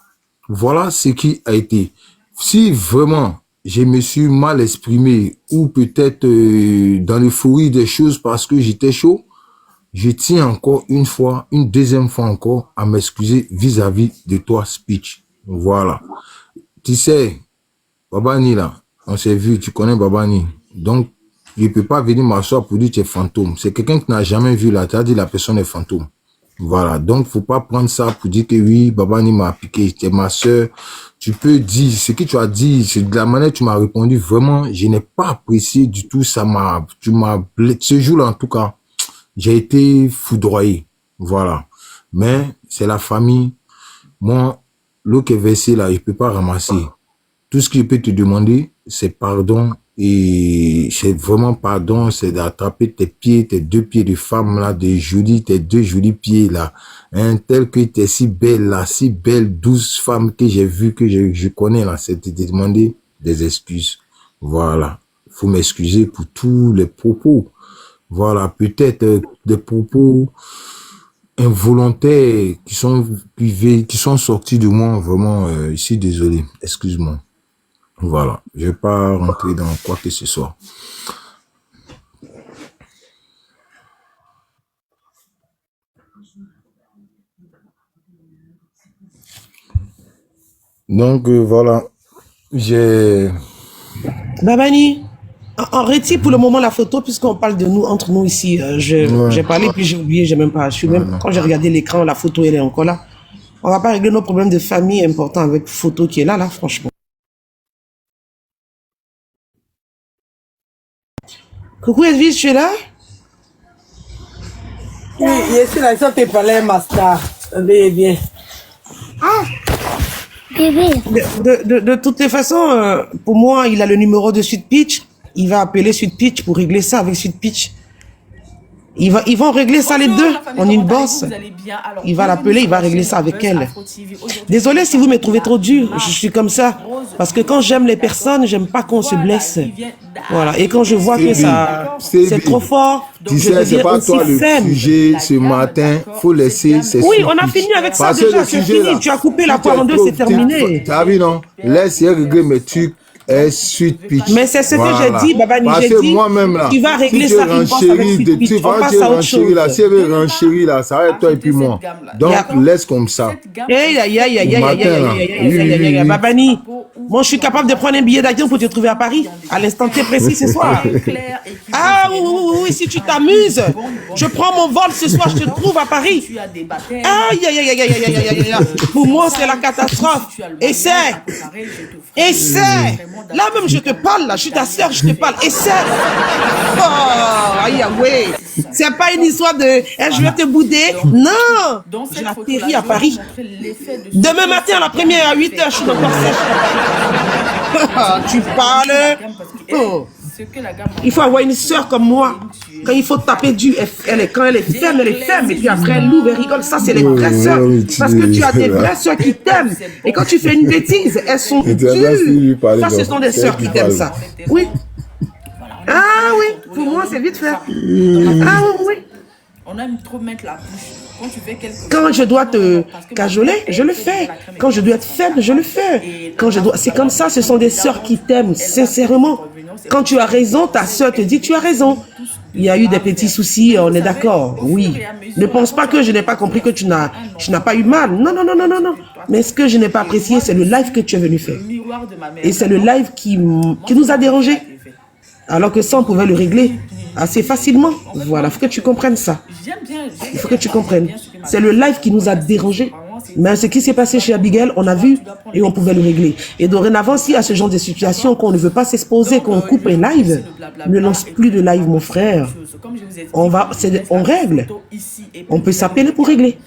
voilà ce qui a été. Si vraiment je me suis mal exprimé ou peut-être dans l'euphorie des choses parce que j'étais chaud, je tiens encore une deuxième fois encore à m'excuser vis-à-vis de toi, Speech. Voilà. Tu sais, Babani là, on s'est vu, tu connais Babani. Donc, je ne peux pas venir m'asseoir pour dire que tu es fantôme. C'est quelqu'un qui n'a jamais vu là, tu as dit la personne est fantôme. Voilà, donc faut pas prendre ça pour dire que oui, Babani m'a piqué, tu es ma soeur. Tu peux dire ce que tu as dit, c'est de la manière que tu m'as répondu, vraiment, je n'ai pas apprécié du tout, ce jour-là en tout cas, j'ai été foudroyé, voilà. Mais c'est la famille, moi, l'eau qui est versée là, je peux pas ramasser. Tout ce que je peux te demander, c'est pardon. Et c'est vraiment pardon, c'est d'attraper tes pieds, tes deux pieds de femme là, tes deux jolis pieds là, hein, tel que t'es si belle là, si belle, douce femme que j'ai vu, que je connais là, c'est de te demander des excuses. Voilà. Faut m'excuser pour tous les propos. Voilà. Peut-être des propos involontaires qui sont sortis de moi, vraiment, ici, désolé. Excuse-moi. Voilà, je ne vais pas rentrer dans quoi que ce soit. Donc, voilà, j'ai... Babani, on retire pour le moment la photo puisqu'on parle de nous, entre nous ici. J'ai parlé puis j'ai oublié, j'ai même pas... Quand j'ai regardé l'écran, la photo, elle est encore là. On va pas régler nos problèmes de famille importants avec photo qui est là, franchement. Coucou Edwige, tu es là? Oui, je suis là, ils sont tes palais, master. Allez, bien. Bébé. De toutes les façons, pour moi, il a le numéro de Sweet Peach. Il va appeler Sweet Peach pour régler ça avec Sweet Peach. Ils vont régler ça les deux en une bosse. Il va l'appeler, il va régler ça avec elle. Désolé si vous me trouvez trop dur, je suis comme ça. Parce que quand j'aime les personnes, j'aime pas qu'on se blesse. Voilà, et quand je vois que ça, c'est trop fort, tu sais, c'est pas toi le sujet ce matin, faut laisser ces Oui, on a fini avec ça déjà, c'est fini. Tu as coupé la poire en deux, c'est terminé. Tu as vu, non? Laisse régler mes trucs. Sweet Peach. Mais c'est ce que j'ai dit, Babani, j'ai dit, tu vas régler ça une fois avec Sweet Peach, on passe à autre chose. Là, si elle veut renchérir, là, ça va être toi et puis moi. Donc, laisse comme ça. Babani, moi je suis capable de prendre un billet d'avion pour te trouver à Paris, à l'instant T précis ce soir. Ah oui, si tu t'amuses, je prends mon vol ce soir, je te trouve à Paris. Pour moi, c'est la catastrophe. Essaie. Là même je te parle, là, je suis ta soeur, je te parle. Essaie. Ouais. C'est pas une histoire de je vais te bouder. Non. Je l'atterris à Paris. Demain matin, la première à 8h, je suis encore sèche. Tu parles. Il faut avoir une soeur comme moi. Quand il faut taper dur, quand elle est ferme, elle est ferme. Et puis après, elle l'ouvre, elle rigole. Ça, c'est les vraies soeurs. Parce que tu as des vraies soeurs qui t'aiment. Et quand tu fais une bêtise, elles sont dures. Ça, ce sont des soeurs qui t'aiment ça. Oui. Ah oui, pour moi, c'est vite fait. Ah oui. On aime trop mettre la bouche. Quand je dois te cajoler, je le fais. Quand je dois être faible, je le fais. C'est comme ça, ce sont des sœurs qui t'aiment, sincèrement. Quand tu as raison, ta sœur te dit tu as raison. Il y a eu des petits soucis, on est d'accord, oui. Ne pense pas que je n'ai pas compris que tu n'as pas eu mal. Non. Mais ce que je n'ai pas apprécié, c'est le live que tu es venu faire. Et c'est le live qui nous a dérangés. Alors que ça, on pouvait le régler assez facilement. Voilà, il faut que tu comprennes ça. Il faut que tu comprennes. C'est le live qui nous a dérangés. Mais ce qui s'est passé chez Abigail, on a vu et on pouvait le régler. Et dorénavant, s'il y a ce genre de situation qu'on ne veut pas s'exposer, qu'on coupe un live, ne lance plus de live, mon frère. On règle. On peut s'appeler pour régler.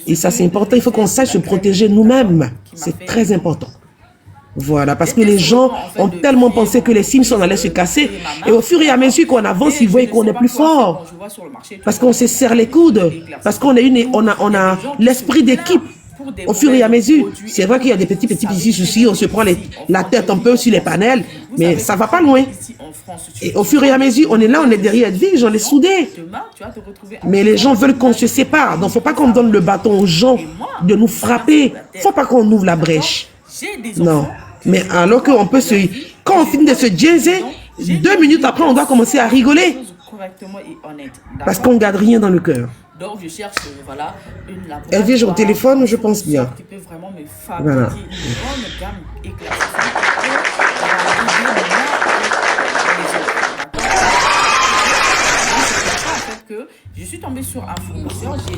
Et ça, c'est important. Il faut qu'on sache se protéger nous-mêmes. C'est très important. Voilà, parce que les gens ont tellement pensé que les Simpsons allaient se casser. Et au fur et à mesure qu'on avance, ils voient qu'on est plus fort. Parce qu'on se serre les coudes. Parce qu'on on a l'esprit d'équipe. Au fur et à mesure, c'est vrai qu'il y a des petits soucis, on se prend la tête un peu sur les panels, mais ça va pas loin. Et au fur et à mesure, on est là, on est derrière Edwige, on est soudés. Mais les gens veulent qu'on se sépare, donc faut pas qu'on donne le bâton aux gens de nous frapper. Faut pas qu'on ouvre la brèche. Non. Mais alors qu'on peut quand on finit de se jazzer, 2 minutes après, on doit commencer à rigoler. Parce qu'on ne garde rien dans le cœur. Donc je cherche, voilà, une laboratoire. Elle vient au téléphone, je pense bien. Qui peut vraiment me fabriquer une grande gamme éclaircissante. Je suis tombée sur un fournisseur, j'ai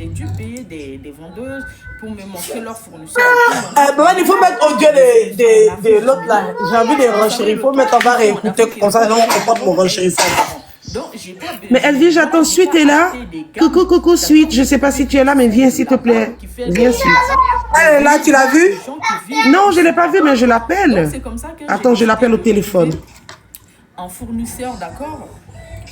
dû payer des vendeuses pour me montrer leur fournisseur. Il faut mettre audio de l'autre là. J'ai envie de renchérir. Il faut mettre en barre et écouter comme ça, on comprend mon renchérissage. Mais Elvige, j'attends, Suite est là. Coucou, Suite. Je sais pas si tu es là, mais viens s'il te plaît. Viens, Suite. Elle est là, tu l'as vue? Non, je ne l'ai pas vue, mais je l'appelle. Attends, je l'appelle au téléphone. Un fournisseur, d'accord,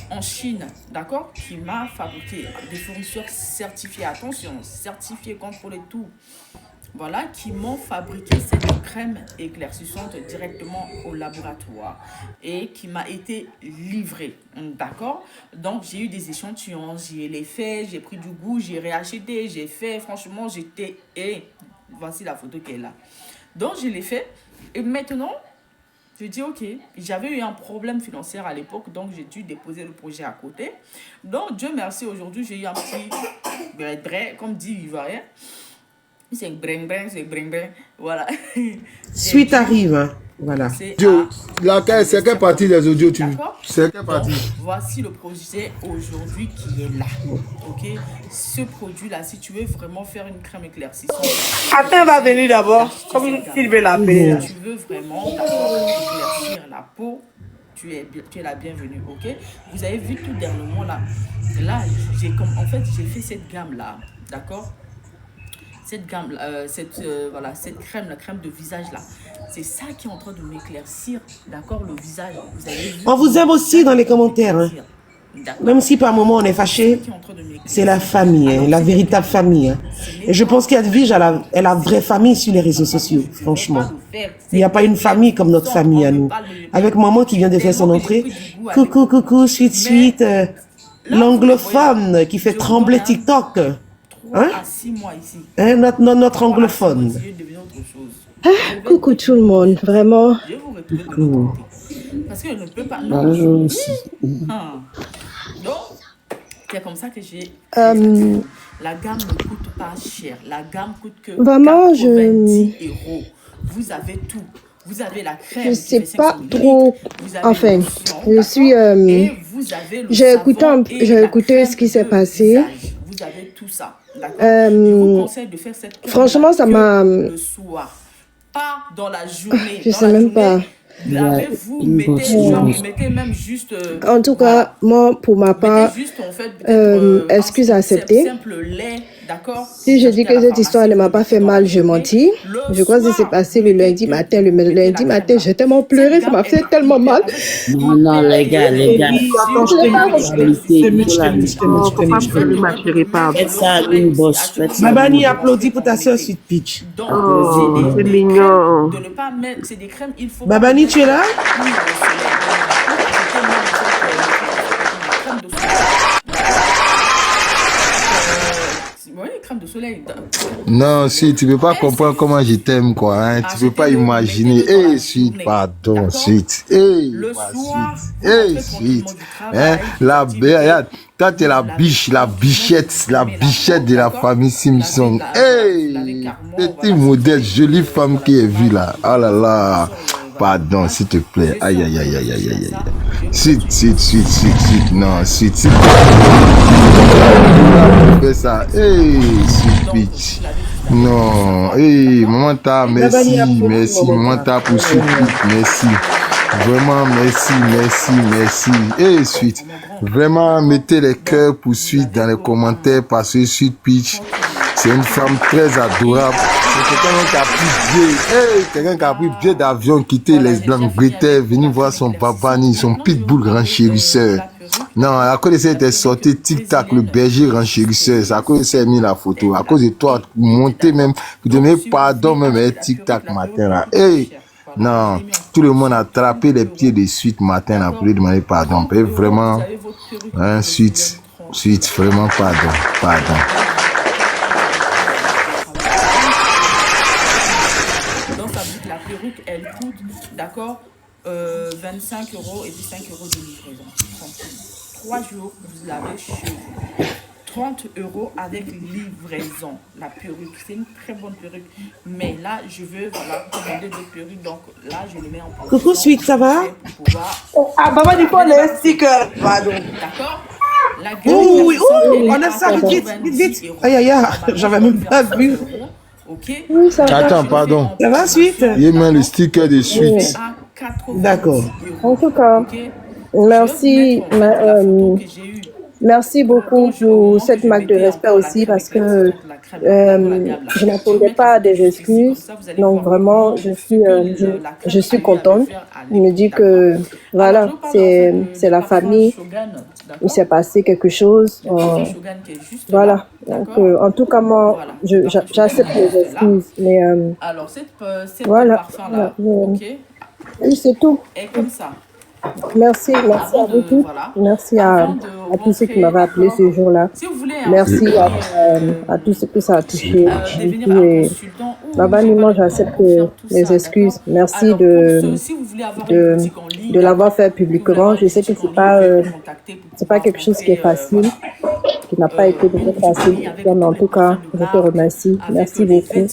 en Chine, d'accord, qui m'a fabriqué des fournisseurs certifiés, attention, certifiés, contrôlés, tout. Voilà, qui m'ont fabriqué cette crème éclaircissante directement au laboratoire et qui m'a été livrée, d'accord? Donc, j'ai eu des échantillons, j'ai les fait, j'ai pris du goût, j'ai réacheté, j'ai fait, franchement, et voici la photo qui est là. Donc, je l'ai fait et maintenant, je dis, ok, j'avais eu un problème financier à l'époque, donc j'ai dû déposer le projet à côté. Donc, Dieu merci, aujourd'hui, j'ai eu un petit bré, comme dit Ivoirien. C'est bring, voilà. Suite arrive. Voilà. C'est quelle partie des audios tu... D'accord. C'est quelle partie? Donc, voici le produit aujourd'hui qui est là. Ok. Ce produit-là, si tu veux vraiment faire une crème éclaircissante. Attends, va venir d'abord. Comme s'il veut l'appeler. Si tu veux vraiment éclaircir la peau, tu es la bienvenue. Ok. Vous avez vu tout dernièrement là. Là, j'ai fait cette gamme là. D'accord. Cette gamme, voilà, cette crème, la crème de visage là, c'est ça qui est en train de m'éclaircir, d'accord, le visage. Vous avez vu, On vous aime aussi dans les commentaires. Hein. Même si par moment on est fâché, c'est la famille, hein, la véritable famille. Hein. Et je pense qu'Edwige a la vraie famille sur les réseaux sociaux, franchement. Il n'y a pas une famille comme notre famille à nous. Avec maman qui vient de faire son entrée. Coucou, coucou, suite, l'anglophone qui fait trembler TikTok. Hein? à 6 mois ici. Hein, notre anglophone. Coucou tout le monde, vraiment. Je vous retrouve de l'autre côté. Parce que je ne peux pas. Non. Bonjour aussi. Donc, c'est comme ça que j'ai. La gamme ne coûte pas cher. La gamme coûte que Vraiment, 90 €. Vous avez tout. Vous avez la crème. Je sais pas trop. Enfin, je suis. J'ai écouté ce qui s'est passé. Vous avez tout ça. Je vous conseille de faire cette crème. Franchement, ça m'a. Le soir. Pas dans la journée. Je sais même pas. Vous mettez même juste. En tout cas, moi, pour ma part, excuse à accepter. Si je dis que cette histoire ne m'a pas fait mal, je mentis. Je crois que c'est passé le lundi matin. Le lundi matin, j'ai tellement pleuré, ça m'a fait tellement mal. Non, les gars. Faites ça, une bosse. Mabani applaudit pour ta soeur Sweet Peach. Oh, c'est mignon. De ne pas mettre, c'est des crèmes, il faut. Mabani, tu es là? Oui, crème de soleil. Non, si tu peux pas comprendre comment je t'aime, quoi. Hein. Tu peux pas imaginer. Suite, pardon, suite. Suite. Hein? Regarde, toi, tu es la bichette de la famille Simpson. Petit modèle, jolie femme qui est vue là. Oh là là. Pardon, s'il te plaît. Aïe. Suite. Non, suite. Fais ça. Sweet Peach. Non. Maman ta, merci. Maman ta pour Sweet Peach. Merci. Vraiment, merci. Suite. Vraiment, mettez les cœurs pour Suite dans les commentaires parce que Sweet Peach, c'est une femme très adorable. C'est quelqu'un qui a pris billet d'avion, quitté les Blancs-Bretelles, venu voir son babani, son pitbull grand chérisseur. Non, à cause de ça, il était sorti tic-tac, le berger renchérisseur. C'est à cause de ça, il a mis la photo. À cause de toi, monter même, pour donner pardon même, tic-tac matin là. Non, tout le monde a attrapé les pieds de Suite matin là pour lui demander pardon. Et vraiment, Suite, vraiment pardon. Donc ça veut dire que la perruque, elle coûte, d'accord, 25 € et puis 5 € de livraison. 3 jours, vous l'avez chez vous. 30 € avec livraison. La perruque, c'est une très bonne perruque. Mais là, je veux commander des perruques. Donc là, je le mets en production. Coucou Suite, ça va? Maman, il faut les stickers. Pardon. D'accord? Oui, enlève ça vite. Aïe, j'avais même pas vu. Ok. Oui, ça va. Attends, pardon. Ça va, Suite? Il met le sticker de Suite. D'accord. En tout cas, merci. Merci beaucoup pour cette marque de respect aussi parce que je n'attendais pas à des excuses. Donc vraiment, je suis contente. Je me dis que voilà, c'est la famille. Il s'est passé quelque chose. Voilà. Donc en tout cas, moi, j'accepte les excuses. Mais voilà. Oui, c'est tout. Et comme ça. Merci à vous tous. Merci à tous ceux qui m'avaient appelé ce jour-là. Merci à tous ceux que ça a touché. Moi, j'accepte les excuses. Merci de l'avoir fait publiquement. Je sais que c'est pas quelque chose qui est facile, qui n'a pas été très facile. Mais en tout cas, je te remercie. Merci beaucoup.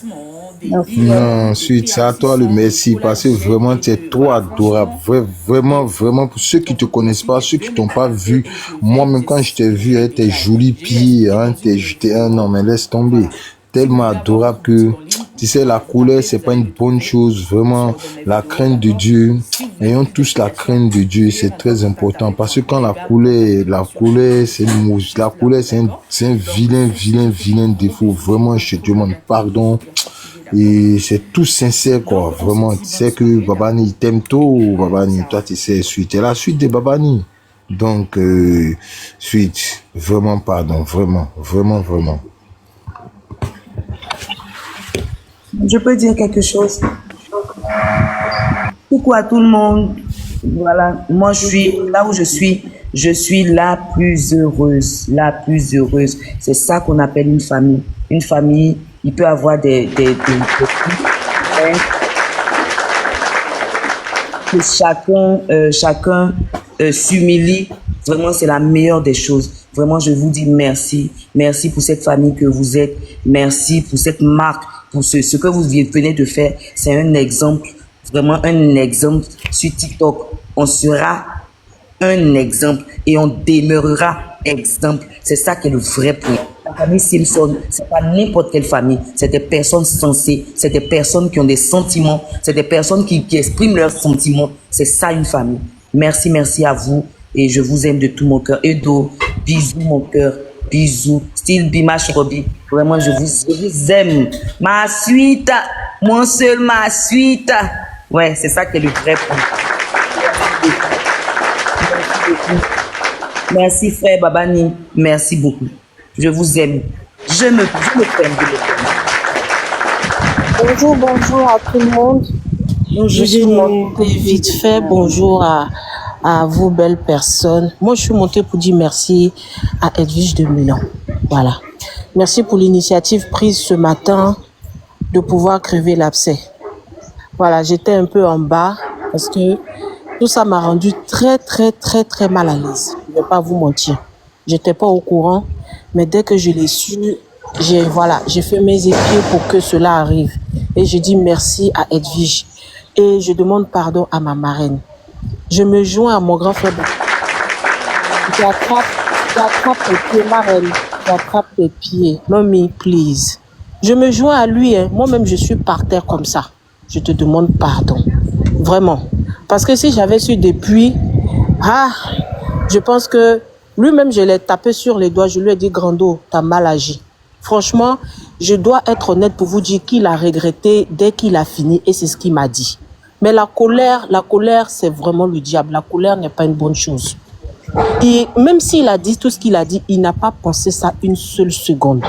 Non, suite, c'est à toi le merci parce que vraiment, tu es trop adorable. Vraiment, vraiment, pour ceux qui te connaissent pas, ceux qui t'ont pas vu, moi-même quand je t'ai vu, hein, tes jolis pieds, hein, non, mais laisse tomber. Tellement adorable que, tu sais, la couleur, c'est pas une bonne chose. Vraiment, la crainte de Dieu, ayons tous la crainte de Dieu, c'est très important. Parce que quand la couleur, c'est une mouche. La couleur, c'est un vilain défaut. Vraiment, je te demande pardon. Et c'est tout sincère, quoi. Vraiment, tu sais que Babani, il t'aime tôt, Babani. Toi, tu sais, suite. Et la suite de Babani. Donc, suite, vraiment pardon. Vraiment, vraiment, vraiment. Je peux dire quelque chose. Coucou à tout le monde. Voilà, moi je suis là où je suis la plus heureuse, la plus heureuse. C'est ça qu'on appelle une famille. Une famille, il peut avoir des que chacun s'humilie. Vraiment, c'est la meilleure des choses. Vraiment, je vous dis merci. Merci pour cette famille que vous êtes. Merci pour cette marque, pour ce que vous venez de faire. C'est un exemple, vraiment un exemple sur TikTok. On sera un exemple et on demeurera exemple. C'est ça qui est le vrai point. La famille Simpson, c'est pas n'importe quelle famille. C'est des personnes sensées. C'est des personnes qui ont des sentiments. C'est des personnes qui expriment leurs sentiments. C'est ça une famille. Merci, merci à vous. Et je vous aime de tout mon cœur. Edo, bisous mon cœur. Bisous. Style Bimash Roby. Vraiment, je vous aime. Ma suite. Mon seul, ma suite. Ouais, c'est ça qui est le vrai point. Merci frère Babani. Merci beaucoup. Je vous aime. Je me t'aime. Bonjour à tout le monde. Je vais monter vite fait. Bonjour à vous, belles personnes. Moi, je suis montée pour dire merci à Edwige de Milan. Voilà. Merci pour l'initiative prise ce matin de pouvoir crever l'abcès. Voilà, j'étais un peu en bas parce que tout ça m'a rendu très mal à l'aise. Je ne vais pas vous mentir. J'étais pas au courant, mais dès que je l'ai su, j'ai fait mes épieds pour que cela arrive. Et je dis merci à Edwige. Et je demande pardon à ma marraine. Je me joins à mon grand frère. J'attrape les pieds, marraine. J'attrape les pieds. Mommy, please. Je me joins à lui. Hein. Moi-même, je suis par terre comme ça. Je te demande pardon. Vraiment. Parce que si j'avais su depuis, je pense que lui-même, je l'ai tapé sur les doigts. Je lui ai dit, Grando, t'as mal agi. Franchement, je dois être honnête pour vous dire qu'il a regretté dès qu'il a fini et c'est ce qu'il m'a dit. Mais la colère, c'est vraiment le diable. La colère n'est pas une bonne chose. Et même s'il a dit tout ce qu'il a dit, il n'a pas pensé ça une seule seconde.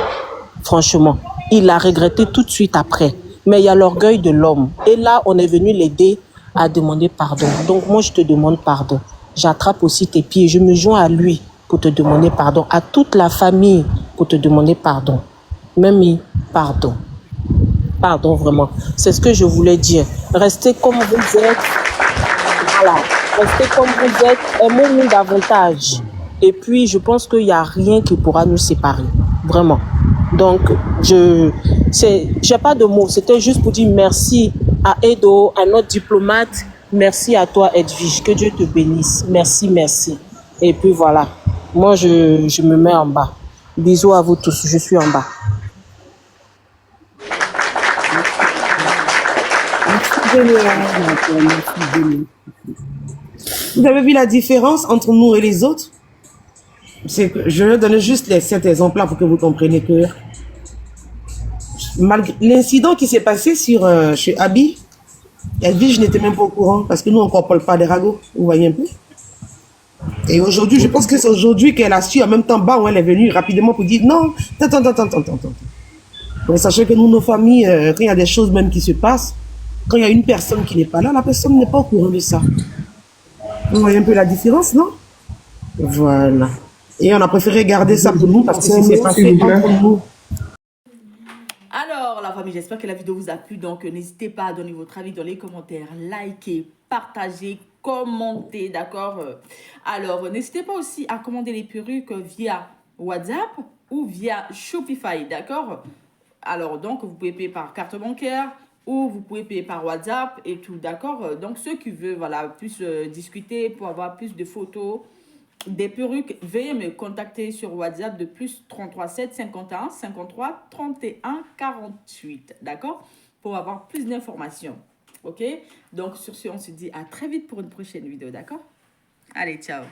Franchement, il a regretté tout de suite après. Mais il y a l'orgueil de l'homme. Et là, on est venu l'aider à demander pardon. Donc moi, je te demande pardon. J'attrape aussi tes pieds. Je me joins à lui pour te demander pardon. À toute la famille pour te demander pardon. Mamie, pardon. Pardon, vraiment. C'est ce que je voulais dire. Restez comme vous êtes. Voilà. Restez comme vous êtes. Aimez-nous davantage. Et puis, je pense qu'il n'y a rien qui pourra nous séparer. Vraiment. Donc, j'ai pas de mots. C'était juste pour dire merci à Edo, à notre diplomate. Merci à toi, Edwige. Que Dieu te bénisse. Merci, merci. Et puis voilà. Moi, je me mets en bas. Bisous à vous tous. Je suis en bas. Vous avez vu la différence entre nous et les autres? C'est que je vais donner juste cet exemple-là pour que vous compreniez que malgré l'incident qui s'est passé chez Abby, Edwige n'était même pas au courant parce que nous, on ne parle pas des ragots. Vous voyez un peu? Et aujourd'hui, je pense que c'est aujourd'hui qu'elle a su en même temps bas où elle est venue rapidement pour dire non, attends. Donc, sachez que nous, nos familles, quand il y a des choses même qui se passent, quand il y a une personne qui n'est pas là, la personne n'est pas au courant de ça. Vous voyez un peu la différence, non? Voilà. Et on a préféré garder ça pour nous parce que c'est passé entre nous. Alors, la famille, j'espère que la vidéo vous a plu. Donc, n'hésitez pas à donner votre avis dans les commentaires, liker, partager, commenter, d'accord? Alors, n'hésitez pas aussi à commander les perruques via WhatsApp ou via Shopify, d'accord? Alors, donc, vous pouvez payer par carte bancaire ou vous pouvez payer par WhatsApp et tout, d'accord? Donc, ceux qui veulent, voilà, plus discuter pour avoir plus de photos, des perruques, veuillez me contacter sur WhatsApp de plus 33 7 51 53 31 48, d'accord? Pour avoir plus d'informations, ok? Donc, sur ce, on se dit à très vite pour une prochaine vidéo, d'accord? Allez, ciao!